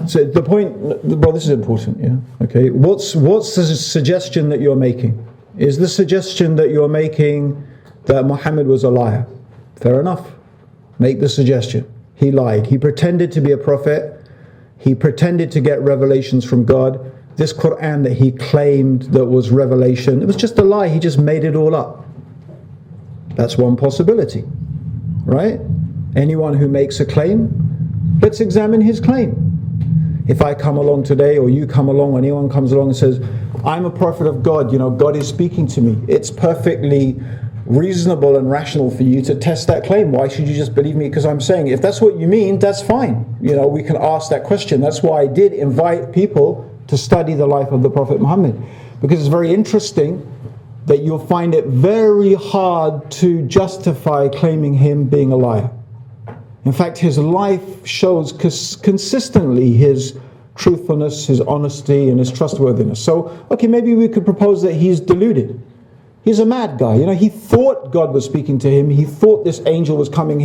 So the point, well, this is important, yeah. Okay, what's the suggestion that you're making? Is the suggestion that you're making that Muhammad was a liar? Fair enough. Make the suggestion. He lied. He pretended to be a prophet. He pretended to get revelations from God. This Quran that he claimed that was revelation, it was just a lie. He just made it all up. That's one possibility, right? Anyone who makes a claim, let's examine his claim. If I come along today, or you come along, or anyone comes along and says, I'm a prophet of God, God is speaking to me, it's perfectly reasonable and rational for you to test that claim. Why should you just believe me because I'm saying it? If that's what you mean, that's fine. We can ask that question. That's why I did invite people to study the life of the Prophet Muhammad, because it's very interesting that you'll find it very hard to justify claiming him being a liar. In fact, his life shows consistently his truthfulness, his honesty, and his trustworthiness. So, okay, maybe we could propose that he's deluded. He's a mad guy. He thought God was speaking to him. He thought this angel was coming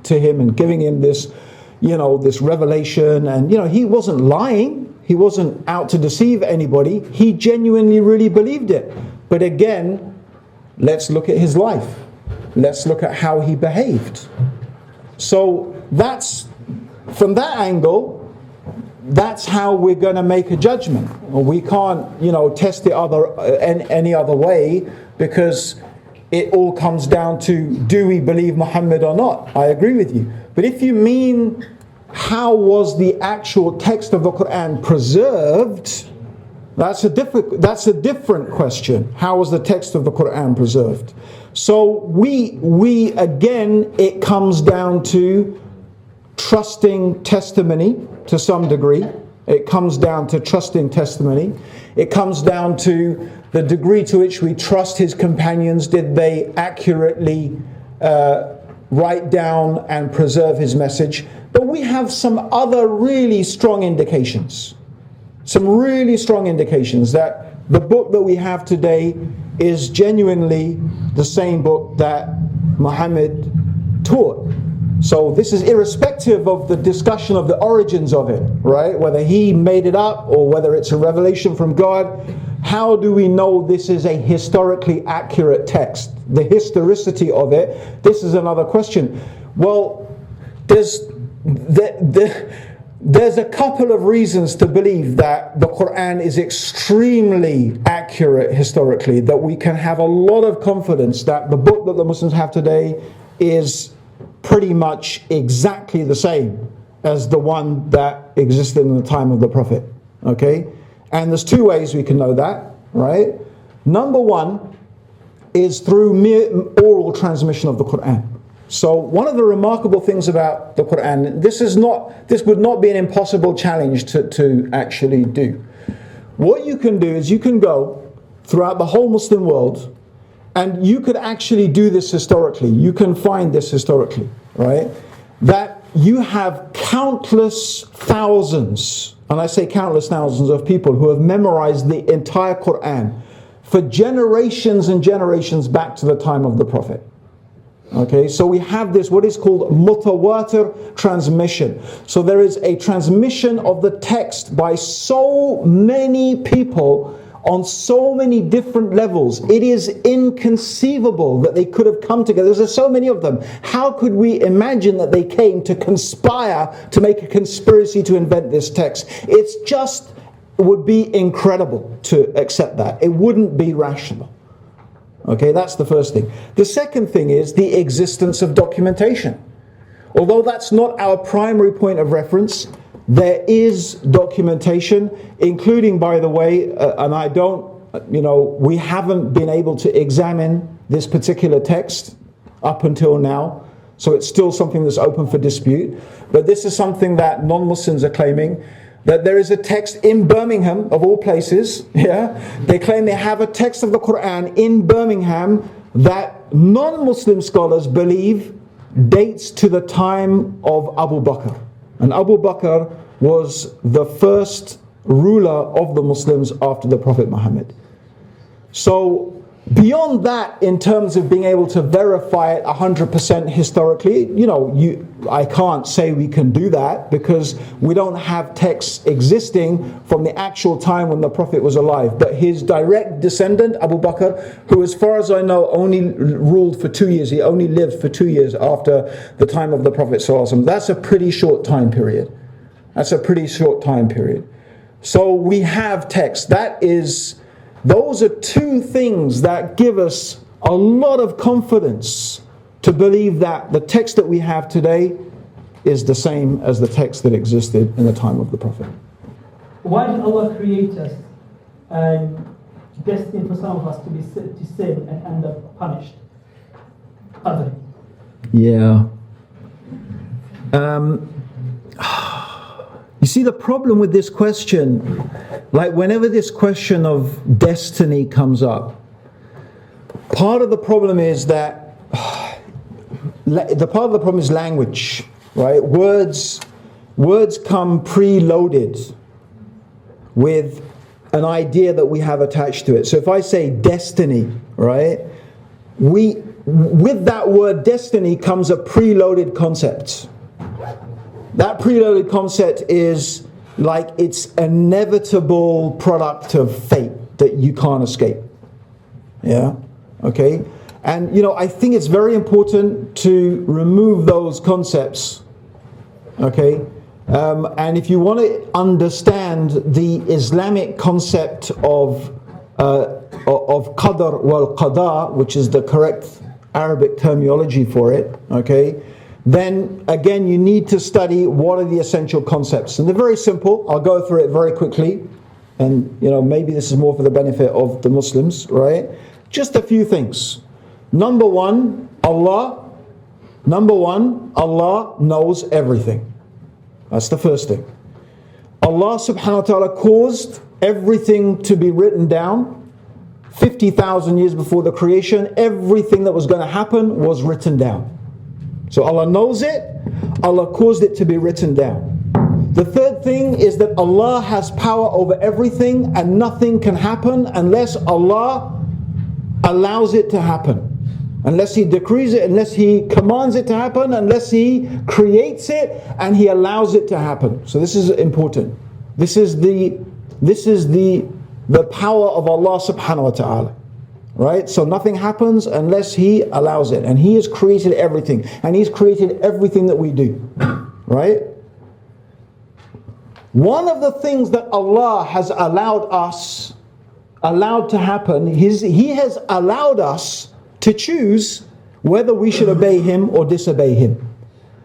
to him and giving him this, this revelation. And, he wasn't lying. He wasn't out to deceive anybody. He genuinely really believed it. But again, let's look at his life. Let's look at how he behaved. So from that angle, that's how we're going to make a judgment. We can't, test it any other way, because it all comes down to, do we believe Muhammad or not? I agree with you. But if you mean, how was the actual text of the Quran preserved? That's a different question. How was the text of the Quran preserved? So we again, it comes down to trusting testimony to some degree. It comes down to trusting testimony. It comes down to the degree to which we trust his companions. Did they accurately write down and preserve his message? But we have some other really strong indications. Some really strong indications that the book that we have today is genuinely the same book that Muhammad taught. So this is irrespective of the discussion of the origins of it, right? Whether he made it up or whether it's a revelation from God. How do we know this is a historically accurate text? The historicity of it, this is another question. Well, there's a couple of reasons to believe that the Quran is extremely accurate historically, that we can have a lot of confidence that the book that the Muslims have today is pretty much exactly the same as the one that existed in the time of the Prophet. Okay? And there's two ways we can know that, right? Number one is through mere oral transmission of the Quran. So one of the remarkable things about the Quran, this would not be an impossible challenge to actually do. What you can do is you can go throughout the whole Muslim world, and you could actually do this historically. You can find this historically, right? That you have countless thousands, and I say countless thousands of people who have memorized the entire Quran for generations and generations back to the time of the Prophet. Okay, so we have this, what is called mutawatir transmission. So there is a transmission of the text by so many people on so many different levels. It is inconceivable that they could have come together. There's so many of them. How could we imagine that they came to conspire to make a conspiracy to invent this text? It would be incredible to accept that. It wouldn't be rational. Okay, that's the first thing. The second thing is the existence of documentation. Although that's not our primary point of reference, there is documentation, including, by the way, we haven't been able to examine this particular text up until now, so it's still something that's open for dispute. But this is something that non-Muslims are claiming, that there is a text in Birmingham, of all places, they claim they have a text of the Quran in Birmingham that non-Muslim scholars believe dates to the time of Abu Bakr. And Abu Bakr was the first ruler of the Muslims after the Prophet Muhammad. So Beyond that, in terms of being able to verify it 100% historically, I can't say we can do that because we don't have texts existing from the actual time when the Prophet was alive. But his direct descendant, Abu Bakr, who as far as I know only ruled for 2 years, he only lived for 2 years after the time of the Prophet ﷺ. That's a pretty short time period. So we have texts. Those are two things that give us a lot of confidence to believe that the text that we have today is the same as the text that existed in the time of the Prophet. Why did Allah create us destined for some of us to sin and end up punished? Qadr. Yeah. You see, the problem with this question, like whenever this question of destiny comes up, part of the problem is that part of the problem is language, right? Words come preloaded with an idea that we have attached to it. So if I say destiny, right, with that word destiny comes a preloaded concept. That preloaded concept is like it's an inevitable product of fate that you can't escape. Yeah? Okay? And I think it's very important to remove those concepts. Okay? And if you want to understand the Islamic concept of qadr wal qada, which is the correct Arabic terminology for it, okay, then again you need to study what are the essential concepts. And they're very simple. I'll go through it very quickly. And maybe this is more for the benefit of the Muslims, right? Just a few things. Number one, Allah knows everything. That's the first thing. Allah subhanahu wa ta'ala caused everything to be written down. 50,000 years before the creation, everything that was going to happen was written down. So Allah knows it, Allah caused it to be written down. The third thing is that Allah has power over everything and nothing can happen unless Allah allows it to happen. Unless He decrees it, unless He commands it to happen, unless He creates it and He allows it to happen. So this is important. This is the power of Allah subhanahu wa ta'ala. Right? So nothing happens unless He allows it. And He has created everything. And He's created everything that we do. Right? One of the things that Allah has allowed to happen, He has allowed us to choose whether we should obey Him or disobey Him.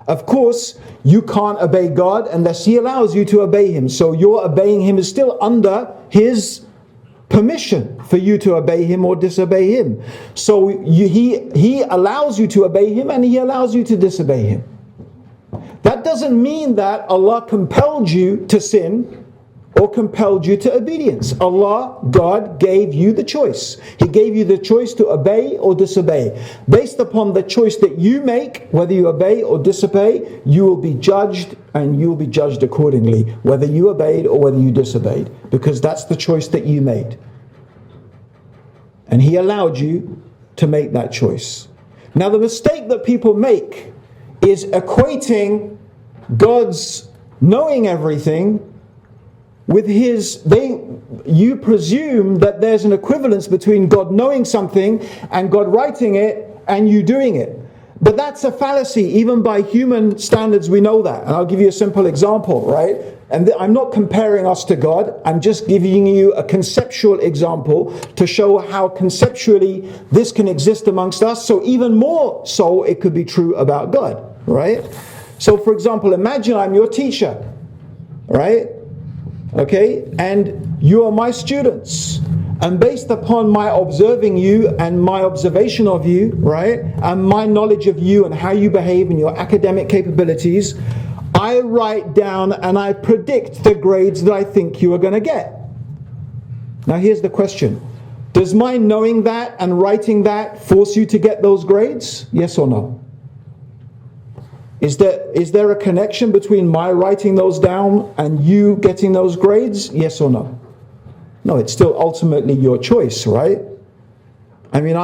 Of course, you can't obey God unless He allows you to obey Him. So your obeying Him is still under His permission for you to obey Him or disobey Him. So He allows you to obey Him and He allows you to disobey Him. That doesn't mean that Allah compelled you to sin or compelled you to obedience. Allah, God, gave you the choice. He gave you the choice to obey or disobey. Based upon the choice that you make, whether you obey or disobey, you will be judged, and you will be judged accordingly, whether you obeyed or whether you disobeyed, because that's the choice that you made. And He allowed you to make that choice. Now the mistake that people make is equating God's knowing everything with you presume that there's an equivalence between God knowing something and God writing it and you doing it. But that's a fallacy. Even by human standards we know that. And I'll give you a simple example, right? And I'm not comparing us to God. I'm just giving you a conceptual example to show how conceptually this can exist amongst us. So even more so it could be true about God, right? So for example, imagine I'm your teacher, right? Okay, and you are my students, and based upon my observing you and my observation of you, right, and my knowledge of you and how you behave and your academic capabilities, I write down and I predict the grades that I think you are going to get. Now here's the question. Does my knowing that and writing that force you to get those grades? Yes or no? Is there a connection between my writing those down and you getting those grades? Yes or no? No, it's still ultimately your choice, right? I mean,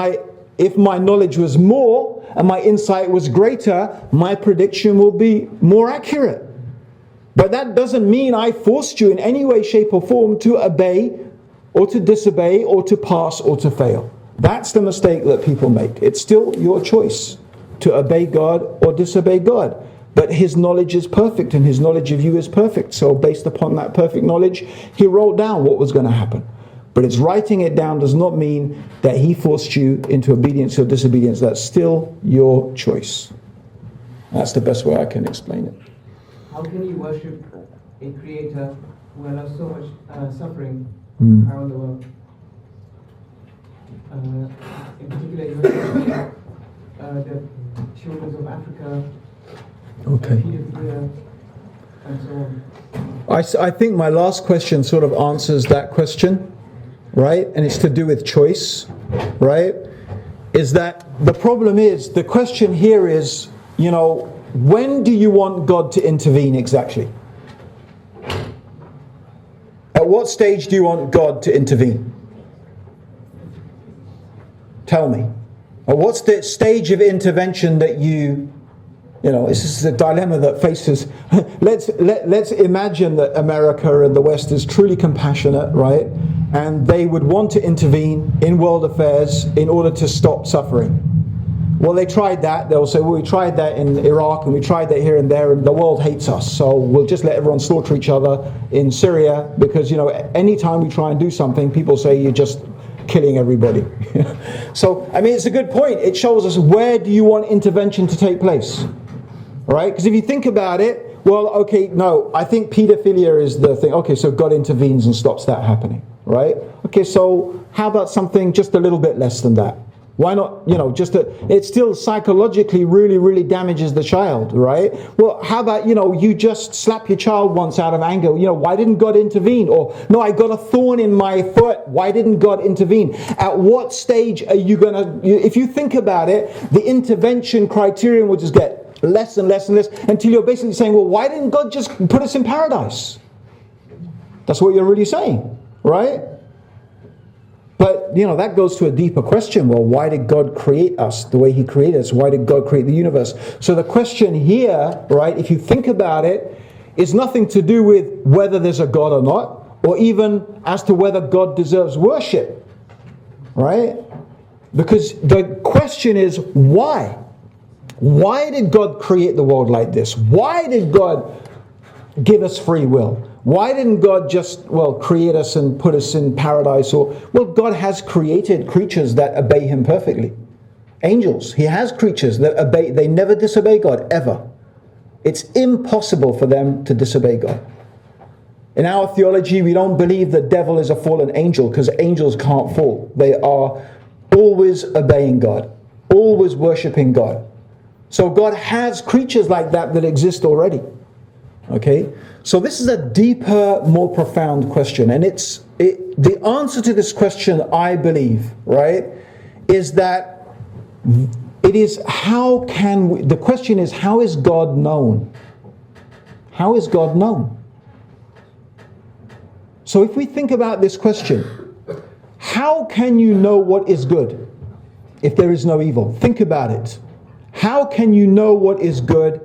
if my knowledge was more and my insight was greater, my prediction will be more accurate. But that doesn't mean I forced you in any way, shape or form to obey or to disobey or to pass or to fail. That's the mistake that people make. It's still your choice to obey God or disobey God. But his knowledge is perfect and his knowledge of you is perfect. So based upon that perfect knowledge, he wrote down what was going to happen. But it's writing it down does not mean that he forced you into obedience or disobedience. That's still your choice. That's the best way I can explain it. How can you worship a creator who allows so much suffering around the world? In particular, you worship the children of Africa, Okay. and so on. I think my last question sort of answers that question, right? And it's to do with choice, right? Is that the problem is, the question here is, you know, when do you want God to intervene exactly? At what stage do you want God to intervene? Tell me. Or what's the stage of intervention that you know, this is a dilemma that faces. Let's imagine that America and the West is truly compassionate, right? And they would want to intervene in world affairs in order to stop suffering. Well, they tried that. They'll say, well, we tried that in Iraq and we tried that here and there, and the world hates us. So we'll just let everyone slaughter each other in Syria because, you know, anytime we try and do something, people say you're just killing everybody. So, I mean, it's a good point. It shows us, where do you want intervention to take place? Right? Because if you think about it, well, okay, no, I think pedophilia is the thing. Okay, so God intervenes and stops that happening, right? Okay, so how about something just a little bit less than that? Why not, you know, it still psychologically really damages the child, right? Well, how about, you know, you just slap your child once out of anger. You know, why didn't God intervene? Or, no, I got a thorn in my foot. Why didn't God intervene? At what stage are you going to, if you think about it, the intervention criterion will just get less and less and less until you're basically saying, well, why didn't God just put us in paradise? That's what you're really saying, right? But, you know, that goes to a deeper question. Well, why did God create us the way he created us? Why did God create the universe? So the question here, right, if you think about it, is nothing to do with whether there's a God or not, or even as to whether God deserves worship, right? Because the question is, why? Why did God create the world like this? Why did God give us free will? Why didn't God just, well, create us and put us in paradise? Or, well, God has created creatures that obey him perfectly. Angels. He has creatures that obey. They never disobey God, ever. It's impossible for them to disobey God. In our theology, we don't believe the devil is a fallen angel, because angels can't fall. They are always obeying God, always worshipping God. So God has creatures like that exist already. Okay? So this is a deeper, more profound question. And the answer to this question, I believe, right, is that it is the question is, how is God known? How is God known? So if we think about this question, how can you know what is good if there is no evil? Think about it. How can you know what is good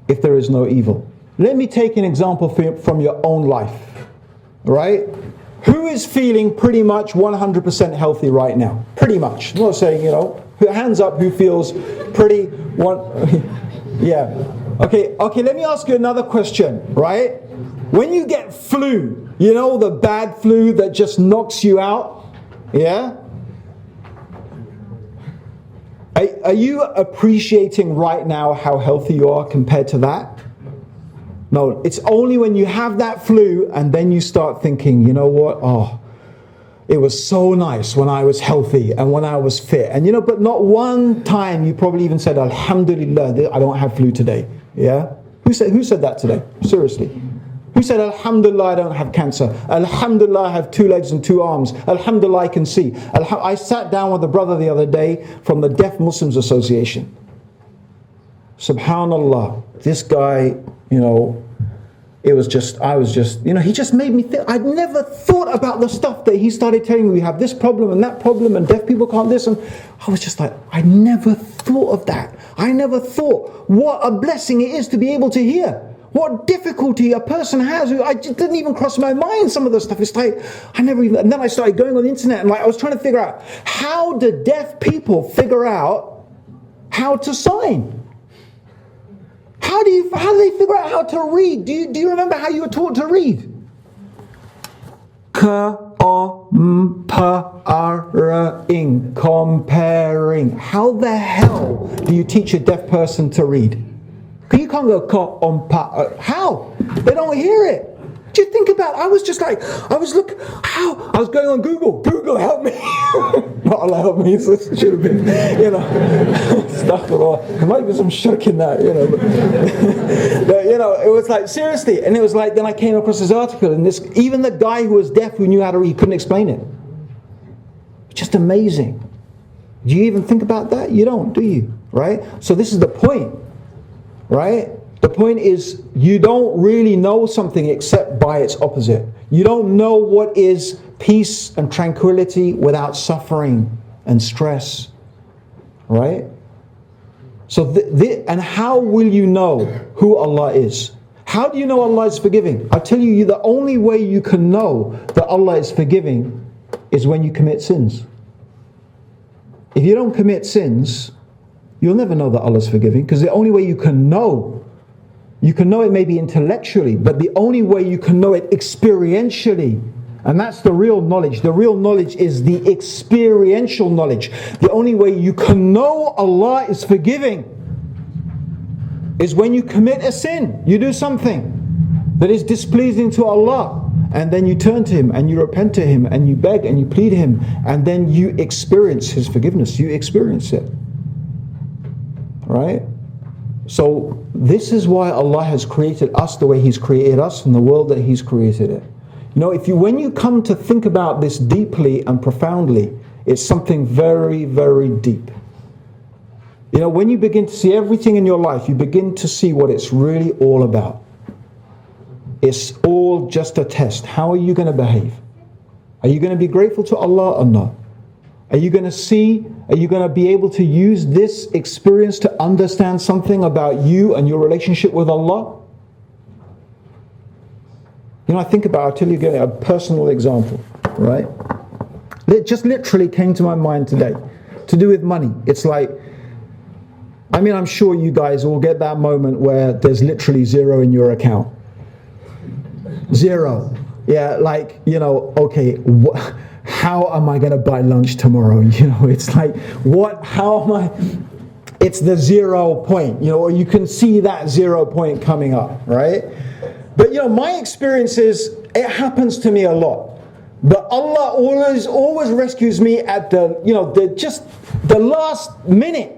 if there is no evil? Let me take an example from your own life, right? Who is feeling pretty much 100% healthy right now? Pretty much. I'm not saying, you know, hands up who feels pretty, yeah. Okay, let me ask you another question, right? When you get flu, you know, the bad flu that just knocks you out, yeah? Are you appreciating right now how healthy you are compared to that? No, it's only when you have that flu and then you start thinking, you know what? Oh, it was so nice when I was healthy and when I was fit. And you know, but not one time you probably even said, Alhamdulillah, I don't have flu today. Yeah? Who said that today? Seriously. Who said, Alhamdulillah, I don't have cancer. Alhamdulillah, I have 2 legs and 2 arms. Alhamdulillah, I can see. I sat down with a brother the other day from the Deaf Muslims Association. Subhanallah, this guy, you know, it was just, I was just, he just made me think. I'd never thought about the stuff that he started telling me. We have this problem and that problem, and deaf people can't this. And I was just like, I never thought of that. I never thought what a blessing it is to be able to hear. What difficulty a person has. I just didn't even cross my mind, some of the stuff. It's like, I never even, and then I started going on the internet and I was trying to figure out, how do deaf people figure out how to sign? How do they figure out how to read? Do you remember how you were taught to read? Comparing. Comparing. How the hell do you teach a deaf person to read? You can't go how? They don't hear it. Do you think about it? I was just like, I was going on Google. Google, help me. Not Allah help me. So it should have been, stuff. There might be some shirk in that, But, it was like, seriously. And it was like, then I came across this article, and even the guy who was deaf, who knew how to read, couldn't explain it. Just amazing. Do you even think about that? You don't, do you? Right? So this is the point. Right? The point is, you don't really know something except by its opposite. You don't know what is peace and tranquility without suffering and stress. Right? So, and how will you know who Allah is? How do you know Allah is forgiving? I tell you, the only way you can know that Allah is forgiving is when you commit sins. If you don't commit sins, you'll never know that Allah is forgiving, because the only way you can know it maybe intellectually, but the only way you can know it experientially, and that's the real knowledge. The real knowledge is the experiential knowledge. The only way you can know Allah is forgiving is when you commit a sin. You do something that is displeasing to Allah, and then you turn to Him and you repent to Him and you beg and you plead Him, and then you experience His forgiveness. You experience it. Right? So this is why Allah has created us the way He's created us, and the world that He's created it. When you come to think about this deeply and profoundly, it's something very, very deep. When you begin to see everything in your life, you begin to see what it's really all about. It's all just a test. How are you going to behave? Are you going to be grateful to Allah or not? Are you going to be able to use this experience to understand something about you and your relationship with Allah? I'll tell you a personal example, right? It just literally came to my mind today, to do with money. It's like, I'm sure you guys all get that moment where there's literally zero in your account. Zero. Yeah, okay, how am I going to buy lunch tomorrow? It's like, how am I? It's the 0 point, or you can see that 0 point coming up, right? But, my experience is, it happens to me a lot. But Allah always rescues me at the last minute.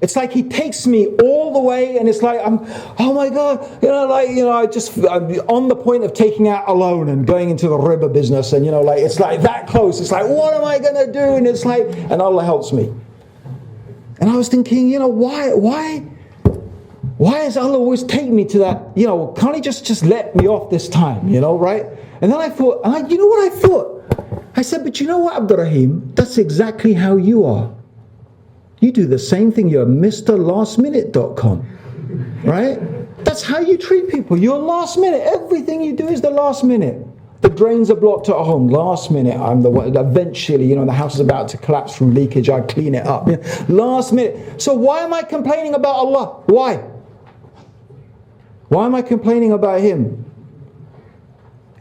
It's like He takes me all the way, and it's like, oh my God, I'm on the point of taking out a loan and going into the riba business, and it's like that close. It's like, what am I going to do? And it's like, and Allah helps me. And I was thinking, why does Allah always take me to that? Can't He just let me off this time? Right? And then I thought, you know what I thought? I said, but you know what, Abdurraheem? That's exactly how you are. You do the same thing. You're MrLastMinute.com, right? That's how you treat people. You're last minute. Everything you do is the last minute. The drains are blocked at home. Last minute, I'm the one. Eventually, the house is about to collapse from leakage. I clean it up. Last minute. So why am I complaining about Allah? Why? Why am I complaining about Him?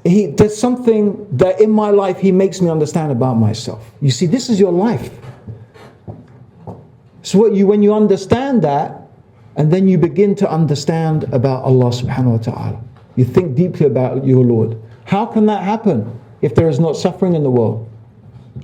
There's something that in my life He makes me understand about myself. You see, this is your life. So when you understand that, and then you begin to understand about Allah subhanahu wa ta'ala. You think deeply about your Lord. How can that happen if there is not suffering in the world?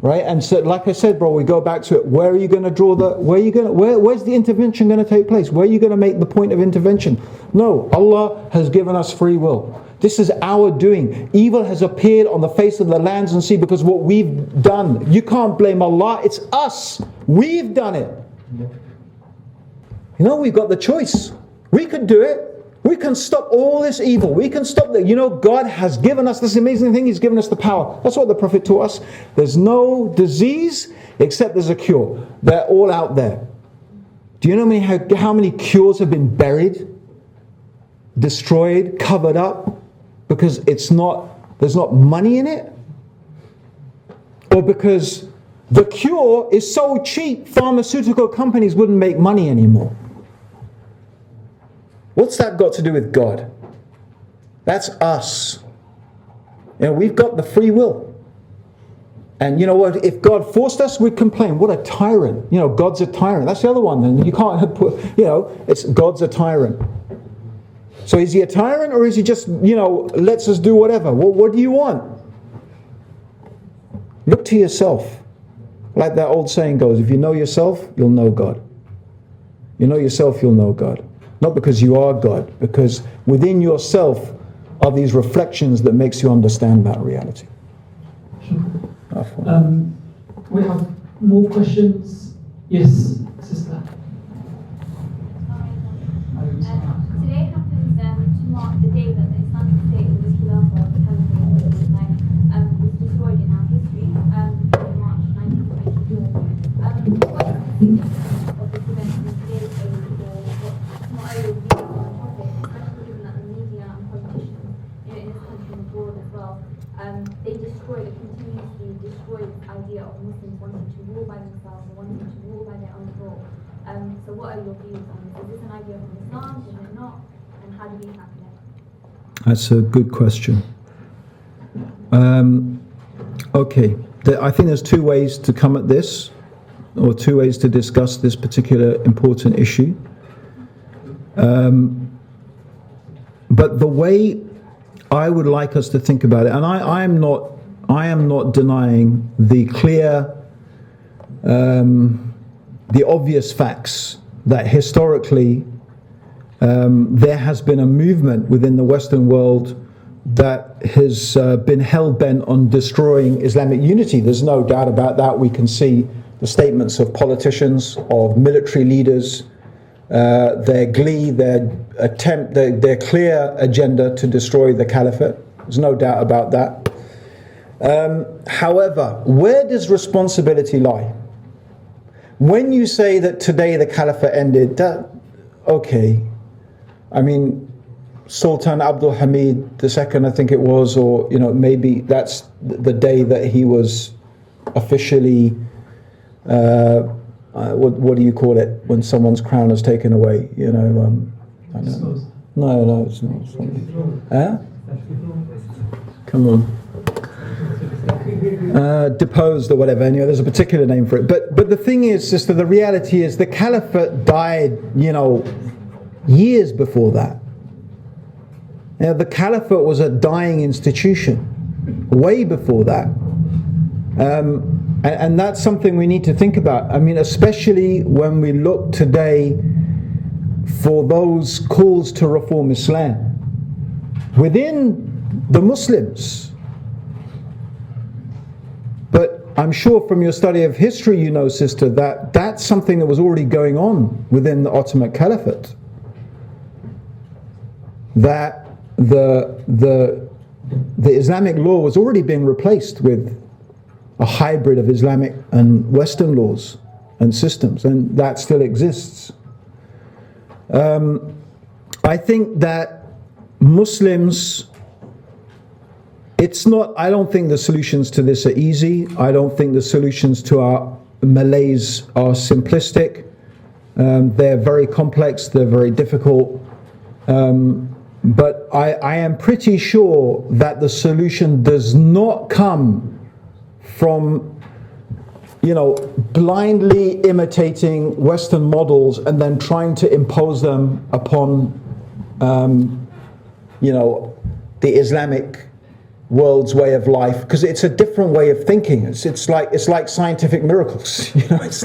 Right? And so, like I said, bro, we go back to it. Where are you going to draw where's the intervention going to take place? Where are you going to make the point of intervention? No, Allah has given us free will. This is our doing. Evil has appeared on the face of the lands and sea because what we've done. You can't blame Allah, it's us. We've done it. We've got the choice. We could do it. We can stop all this evil. We can stop that. You know, God has given us this amazing thing. He's given us the power. That's what the Prophet taught us. There's no disease except there's a cure. They're all out there. Do you know how many cures have been buried, destroyed, covered up, because there's not money in it? Or because the cure is so cheap, pharmaceutical companies wouldn't make money anymore. What's that got to do with God? That's us. You know, we've got the free will. And you know what? If God forced us, we'd complain. What a tyrant. You know, God's a tyrant. That's the other one. And you can't put, you know, it's God's a tyrant. So is he a tyrant, or is he just, you know, lets us do whatever? Well, what do you want? Look to yourself. Like that old saying goes, if you know yourself, you'll know God. You know yourself, you'll know God. Not because you are God, because within yourself are these reflections that makes you understand that reality. We have more questions. Yes, sister. Today happens to mark the day that the Islamic State and the Khilafah, the Caliphate, was destroyed in our history, in March 1922. What is the significance of this event in today's age, or what are your views on the topic, especially given that the media and politicians, in this country and abroad as well, they continuously destroy this idea of Muslims wanting to rule by themselves or wanting to rule by their own law. So what are your views on this? Is this an idea from Islam? Is it not? And how do we tackle it? That's a good question. Okay, I think there's two ways to come at this, or two ways to discuss this particular important issue. But the way I would like us to think about it, and I am not denying the clear, the obvious facts that historically there has been a movement within the Western world that has been hell-bent on destroying Islamic unity. There's no doubt about that. We can see the statements of politicians, of military leaders, their glee, their attempt, their clear agenda to destroy the caliphate. There's no doubt about that. However, where does responsibility lie? When you say that today the caliphate ended, okay. I mean, Sultan Abdurraheem II, I think it was, or you know, maybe that's the day that he was officially. What do you call it when someone's crown is taken away? You know, I don't know. No, it's not. Huh? Come on. Deposed or whatever. Anyway, there's a particular name for it. But the thing is, sister, the reality is the caliphate died, you know, years before that. You know, the caliphate was a dying institution way before that. And that's something we need to think about. I mean, especially when we look today for those calls to reform Islam within the Muslims. But I'm sure from your study of history, you know, sister, that that's something that was already going on within the Ottoman Caliphate. That the Islamic law was already being replaced with a hybrid of Islamic and Western laws and systems, and that still exists. I think that Muslims, I don't think the solutions to this are easy. I don't think the solutions to our malaise are simplistic. They're very complex, they're very difficult. But I am pretty sure that the solution does not come from, you know, blindly imitating Western models and then trying to impose them upon, you know, the Islamic world's way of life, because it's a different way of thinking. It's like scientific miracles. You know, it's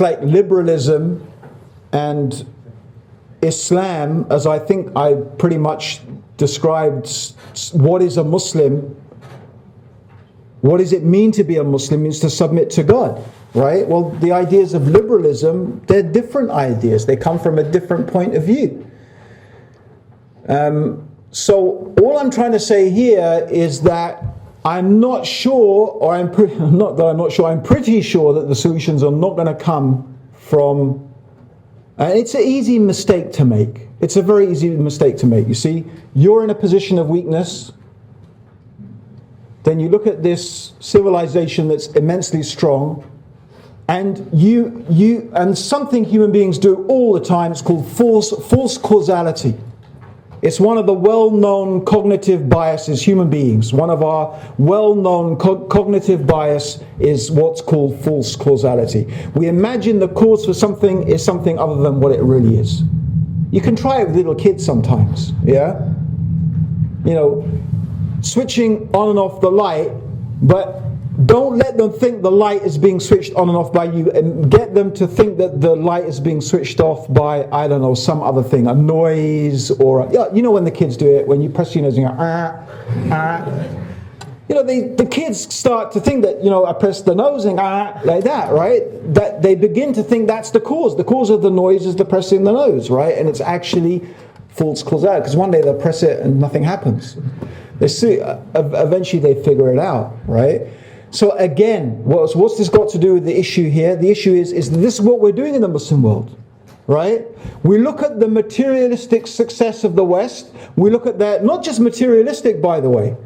like liberalism and Islam, as I think I pretty much described what is a Muslim. What does it mean to be a Muslim? It means to submit to God, right? Well, the ideas of liberalism, they're different ideas. They come from a different point of view. So all I'm trying to say here is that I'm not sure, or I'm not that I'm not sure, I'm pretty sure that the solutions are not going to come from, it's an easy mistake to make. It's a very easy mistake to make. You see, you're in a position of weakness, then you look at this civilization that's immensely strong, and and something human beings do all the time, it's called false causality. It's one of the well-known cognitive biases, human beings. One of our well-known cognitive bias is what's called false causality. We imagine the cause for something is something other than what it really is. You can try it with little kids sometimes, yeah? You know, switching on and off the light, but don't let them think the light is being switched on and off by you, and get them to think that the light is being switched off by, I don't know, some other thing, a noise, or you know when the kids do it, when you press your nose and you go, you know, the kids start to think that, you know, I press the nose and like that, right? That they begin to think that's the cause. The cause of the noise is the pressing the nose, right? And it's actually false causality, because one day they'll press it and nothing happens. They see, eventually they figure it out, right? So again, what's this got to do with the issue here? The issue is this is what we're doing in the Muslim world, right? We look at the materialistic success of the West. We look at that, not just materialistic, by the way.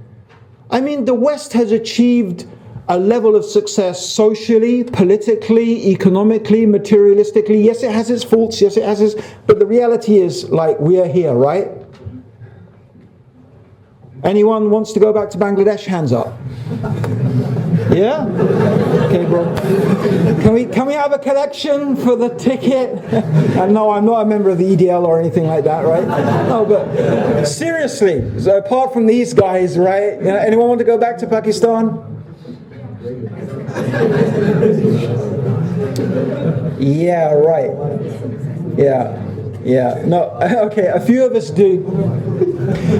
I mean, the West has achieved a level of success socially, politically, economically, materialistically. Yes, it has its faults. Yes, it has its... But the reality is, like, we are here, right? Anyone wants to go back to Bangladesh? Hands up. Yeah? Okay, bro. Can we have a collection for the ticket? And no, I'm not a member of the EDL or anything like that, right? No, but seriously, so apart from these guys, right? You know, anyone want to go back to Pakistan? Yeah, right. Yeah. No, okay, a few of us do.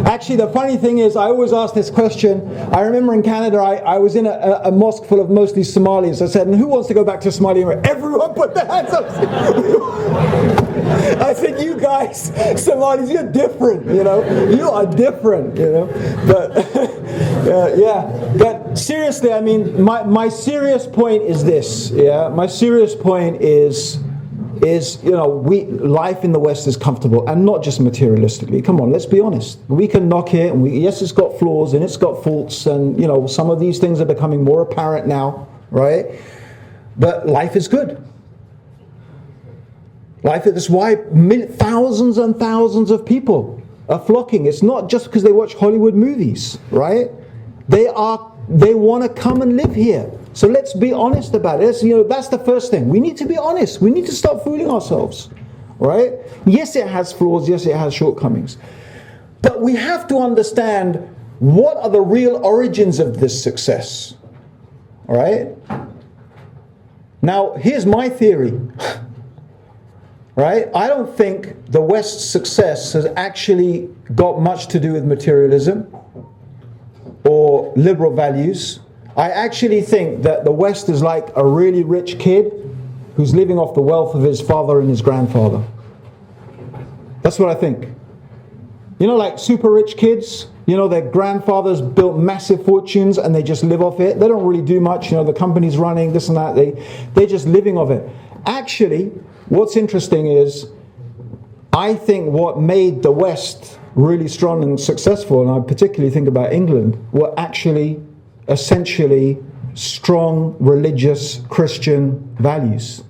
Actually, the funny thing is, I always ask this question. I remember in Canada, I was in a mosque full of mostly Somalis. I said, and who wants to go back to Somalia? Everyone put their hands up. I said, you guys, Somalis, you're different, you know. You are different, you know. But, yeah. But seriously, I mean, my serious point is this, yeah. My serious point is, you know, life in the West is comfortable, and not just materialistically. Come on, let's be honest. We can knock it, and yes, it's got flaws and it's got faults, and you know, some of these things are becoming more apparent now, right? But life is good. Life is why thousands and thousands of people are flocking. It's not just because they watch Hollywood movies, right? They want to come and live here. So let's be honest about it. You know, that's the first thing. We need to be honest. We need to stop fooling ourselves, right? Yes, it has flaws. Yes, it has shortcomings. But we have to understand what are the real origins of this success, all right? Now, here's my theory, right? I don't think the West's success has actually got much to do with materialism or liberal values. I actually think that the West is like a really rich kid who's living off the wealth of his father and his grandfather. That's what I think. You know, like super rich kids, you know, their grandfathers built massive fortunes and they just live off it. They don't really do much, you know, the company's running, this and that, they're just living off it. Actually, what's interesting is, I think what made the West really strong and successful, and I particularly think about England, were actually essentially strong religious Christian values.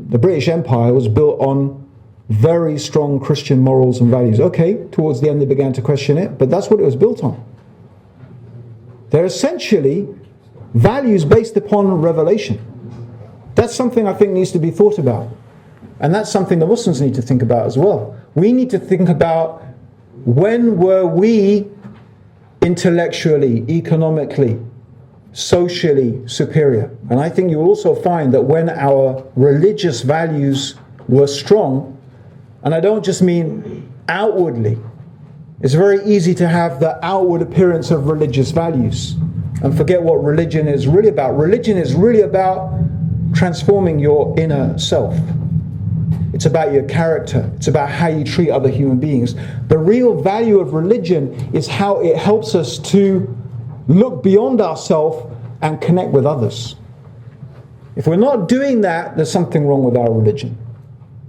The British Empire was built on very strong Christian morals and values. Okay, towards the end they began to question it, but that's what it was built on. They're essentially values based upon revelation. That's something I think needs to be thought about. And that's something the Muslims need to think about as well. We need to think about, when were we intellectually, economically, socially superior? And I think you'll also find that when our religious values were strong, and I don't just mean outwardly, it's very easy to have the outward appearance of religious values and forget what religion is really about. Religion is really about transforming your inner self. It's about your character. It's about how you treat other human beings. The real value of religion is how it helps us to look beyond ourselves and connect with others. If we're not doing that, there's something wrong with our religion.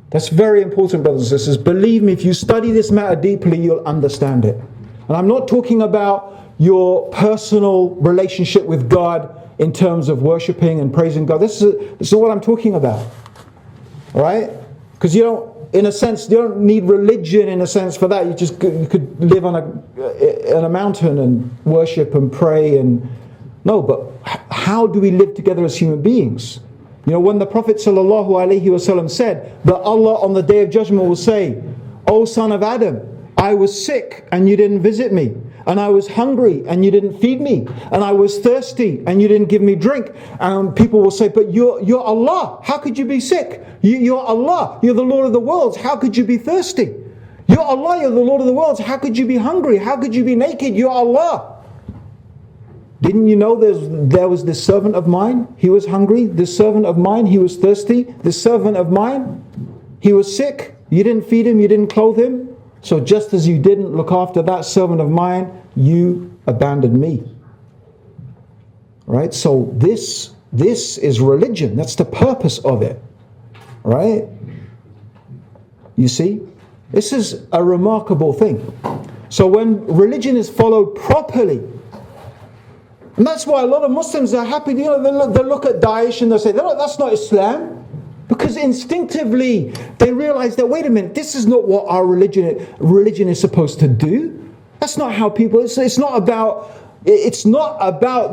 That's very important, brothers and sisters. Believe me, if you study this matter deeply, you'll understand it. And I'm not talking about your personal relationship with God in terms of worshipping and praising God. This is what I'm talking about. All right? Because you don't need religion in a sense for that. You could live on a mountain and worship and pray and no, but how do we live together as human beings? You know, when the Prophet ﷺ said that Allah on the Day of Judgment will say, "O son of Adam, I was sick and you didn't visit me. And I was hungry and you didn't feed me. And I was thirsty and you didn't give me drink." And people will say, "But you're Allah. How could you be sick? You're Allah. You're the Lord of the worlds. How could you be thirsty? You're Allah. You're the Lord of the worlds. How could you be hungry? How could you be naked? You're Allah." Didn't you know there was this servant of mine? He was hungry. This servant of mine, he was thirsty. This servant of mine, he was sick. You didn't feed him. You didn't clothe him. So just as you didn't look after that servant of mine, you abandoned me. Right? So this is religion. That's the purpose of it. Right? You see? This is a remarkable thing. So when religion is followed properly, and that's why a lot of Muslims are happy, you know, they look at Daesh and they say, that's not Islam. Because instinctively they realize that, wait a minute, this is not what our religion is supposed to do. That's not how people, it's not about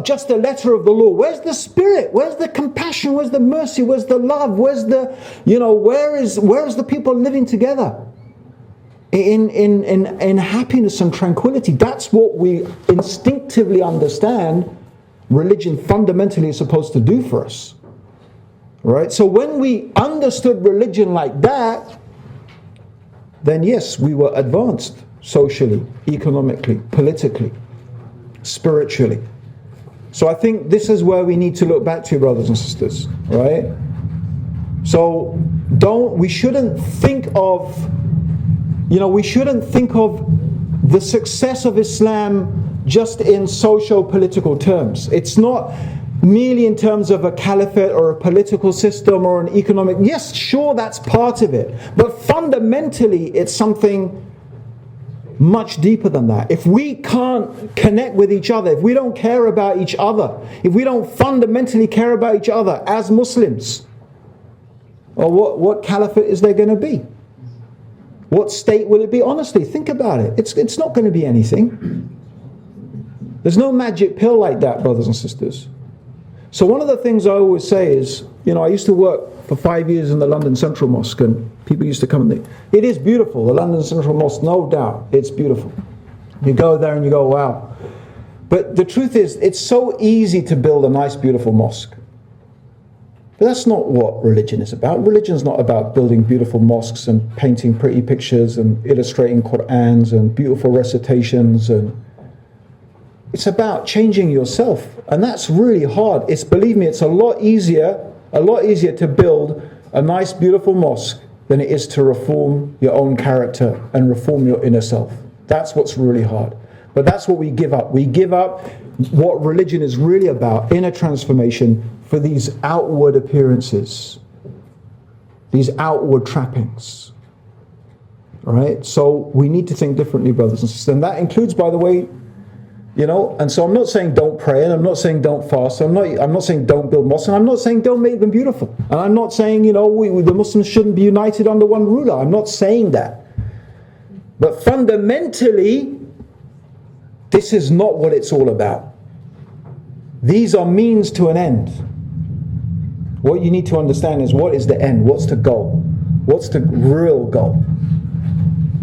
just the letter of the law. Where's the spirit? Where's the compassion? Where's the mercy? Where's the love? Where's the, where is the people living together? In happiness and tranquility. That's what we instinctively understand religion fundamentally is supposed to do for us. Right? So when we understood religion like that, then yes, we were advanced socially, economically, politically, spiritually. So I think this is where we need to look back to, brothers and sisters. Right? So we shouldn't think of the success of Islam just in socio-political terms. It's not merely in terms of a caliphate or a political system or an economic. Yes, sure, that's part of it. But fundamentally, it's something much deeper than that. If we can't connect with each other, if we don't care about each other, if we don't fundamentally care about each other as Muslims, or what caliphate is there going to be? What state will it be? Honestly, think about it. It's not going to be anything. There's no magic pill like that, brothers and sisters. So one of the things I always say is, I used to work for 5 years in the London Central Mosque, and people used to come and it is beautiful. The London Central Mosque, no doubt, it's beautiful. You go there and you go, wow. But the truth is, it's so easy to build a nice, beautiful mosque. But that's not what religion is about. Religion's not about building beautiful mosques and painting pretty pictures and illustrating Qur'ans and beautiful recitations. And it's about changing yourself. And that's really hard. Believe me, it's a lot easier to build a nice, beautiful mosque than it is to reform your own character and reform your inner self. That's what's really hard. But that's what we give up. We give up what religion is really about, inner transformation, for these outward appearances, these outward trappings. All right? So we need to think differently, brothers and sisters. And that includes, by the way, and so I'm not saying don't pray, and I'm not saying don't fast, I'm not saying don't build mosques, and I'm not saying don't make them beautiful. And I'm not saying, the Muslims shouldn't be united under one ruler. I'm not saying that. But fundamentally, this is not what it's all about. These are means to an end. What you need to understand is, what is the end? What's the goal? What's the real goal?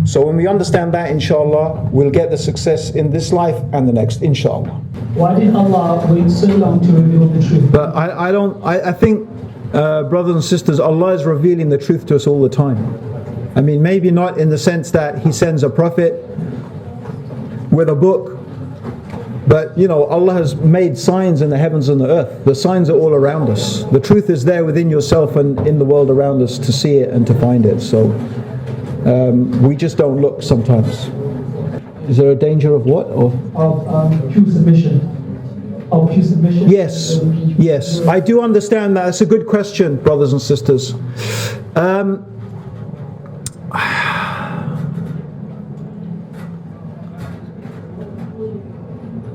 So when we understand that, inshallah, we'll get the success in this life and the next, inshallah. Why did Allah wait so long to reveal the truth? But I think, brothers and sisters, Allah is revealing the truth to us all the time. I mean, maybe not in the sense that He sends a prophet with a book But you know, Allah has made signs in the heavens and the earth. The signs are all around us. The truth is there within yourself and in the world around us to see it and to find it. So we just don't look sometimes. Is there a danger of what? Of pure submission. Of pure submission. Yes, yes. I do understand that. That's a good question, brothers and sisters.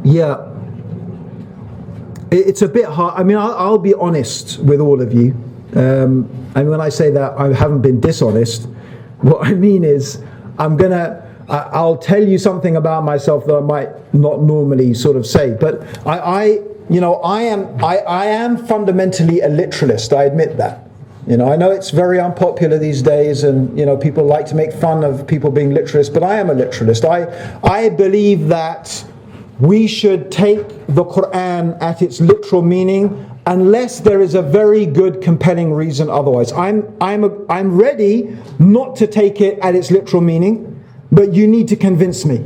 Yeah, it's a bit hard. I mean, I'll be honest with all of you. And when I say that, I haven't been dishonest. What I mean is, I'll tell you something about myself that I might not normally sort of say. But I am fundamentally a literalist. I admit that. You know, I know it's very unpopular these days, and you know, people like to make fun of people being literalists. But I am a literalist. I believe that we should take the Quran at its literal meaning, unless there is a very good, compelling reason otherwise. I'm ready not to take it at its literal meaning, but you need to convince me.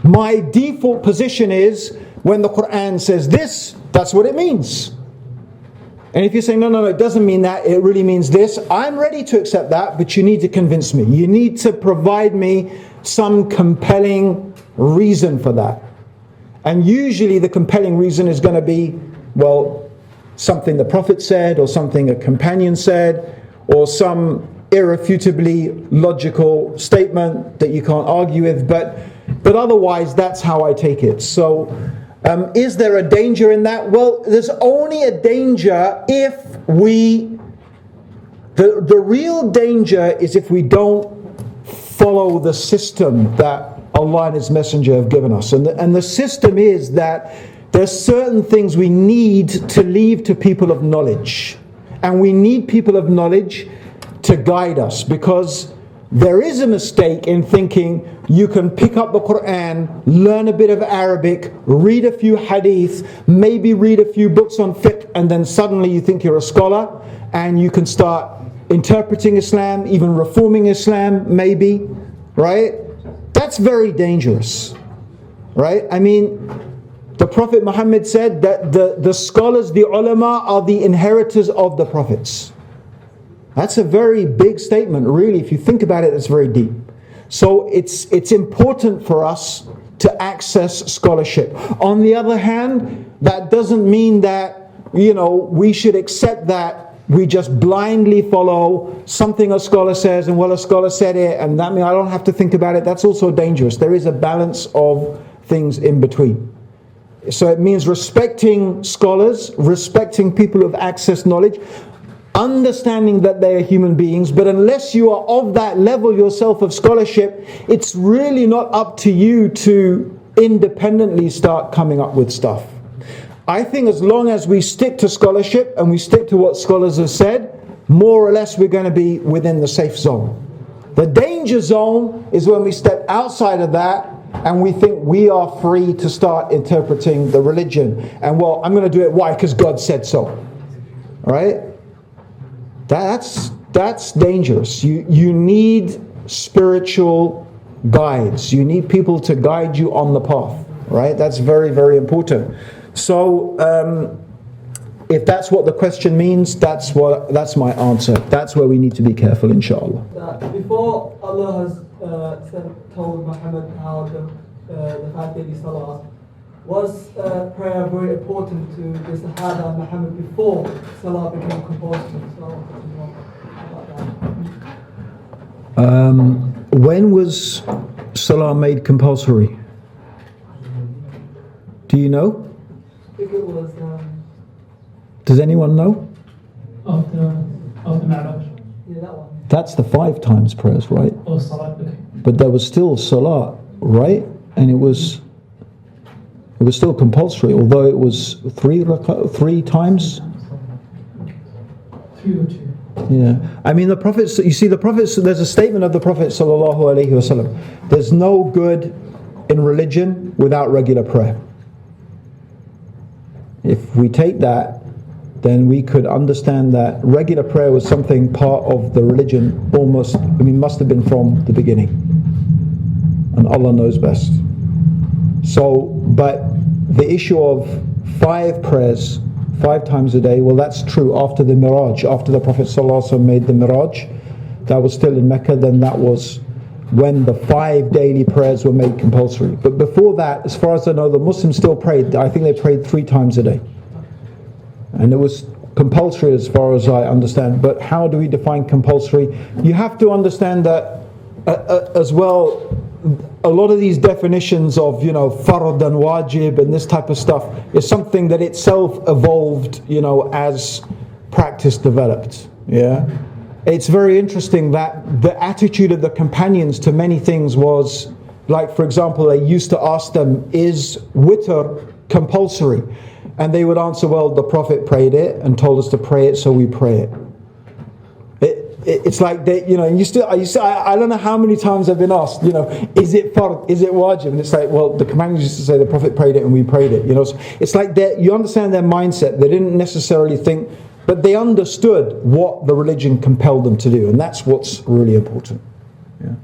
My default position is, when the Quran says this, that's what it means. And if you say, no, it doesn't mean that, it really means this, I'm ready to accept that, but you need to convince me. You need to provide me some compelling reason for that. And usually the compelling reason is going to be, well, something the Prophet said, or something a companion said, or some irrefutably logical statement that you can't argue with. But otherwise, that's how I take it. So, is there a danger in that? Well, there's only a danger if the real danger is if we don't follow the system that Allah and His Messenger have given us. And the system is that there's certain things we need to leave to people of knowledge. And we need people of knowledge to guide us, because there is a mistake in thinking you can pick up the Quran, learn a bit of Arabic, read a few hadith, maybe read a few books on fiqh, and then suddenly you think you're a scholar and you can start interpreting Islam, even reforming Islam, maybe, right? That's very dangerous, right? I mean, the Prophet Muhammad said that the scholars, the ulama, are the inheritors of the prophets. That's a very big statement, really. If you think about it, it's very deep. So it's important for us to access scholarship. On the other hand, that doesn't mean that, you know, we should accept that we just blindly follow something a scholar says, and well, a scholar said it, and that means I don't have to think about it. That's also dangerous. There is a balance of things in between. So it means respecting scholars, respecting people who have accessed knowledge, understanding that they are human beings, but unless you are of that level yourself of scholarship, it's really not up to you to independently start coming up with stuff. I think as long as we stick to scholarship and we stick to what scholars have said, more or less we're going to be within the safe zone. The danger zone is when we step outside of that and we think we are free to start interpreting the religion. And well, I'm going to do it, why? Because God said so. All right? That's dangerous. You need spiritual guides. You need people to guide you on the path. Right? That's very, very important. So, if that's what the question means, that's my answer. That's where we need to be careful, inshallah. Before Allah has told Muhammad how the 5 daily salah, was prayer very important to the Sahaba and Muhammad before salah became compulsory? When was salah made compulsory? Do you know? I think it was. Does anyone know? Of the Mi'raj. Yeah, that one. That's the 5 times prayers, right? Or Salat. But there was still salah, right? And it was still compulsory, although it was 3 times. 3 or 2. Yeah, I mean the Prophet. You see, the Prophet. There's a statement of the Prophet sallallahu alaihi wasallam. There's no good in religion without regular prayer. If we take that, then we could understand that regular prayer was something part of the religion almost, must have been from the beginning. And Allah knows best. So, but the issue of 5 prayers, 5 times a day, well, that's true after the Miraj, after the Prophet ﷺ made the Miraj. That was still in Mecca, then that was when the 5 daily prayers were made compulsory. But before that, as far as I know, the Muslims still prayed. I think they prayed 3 times a day. And it was compulsory as far as I understand. But how do we define compulsory? You have to understand that as well, a lot of these definitions of, fard and wajib and this type of stuff is something that itself evolved, as practice developed. Yeah. It's very interesting that the attitude of the companions to many things was, like, for example, they used to ask them, is witr compulsory? And they would answer, well, the Prophet prayed it and told us to pray it, so we pray it. It's like they, I don't know how many times I've been asked, is it fard, is it wajib? And it's like, well, the companions used to say the Prophet prayed it and we prayed it. So it's like you understand their mindset. They didn't necessarily think, but they understood what the religion compelled them to do, and that's what's really important. Yeah.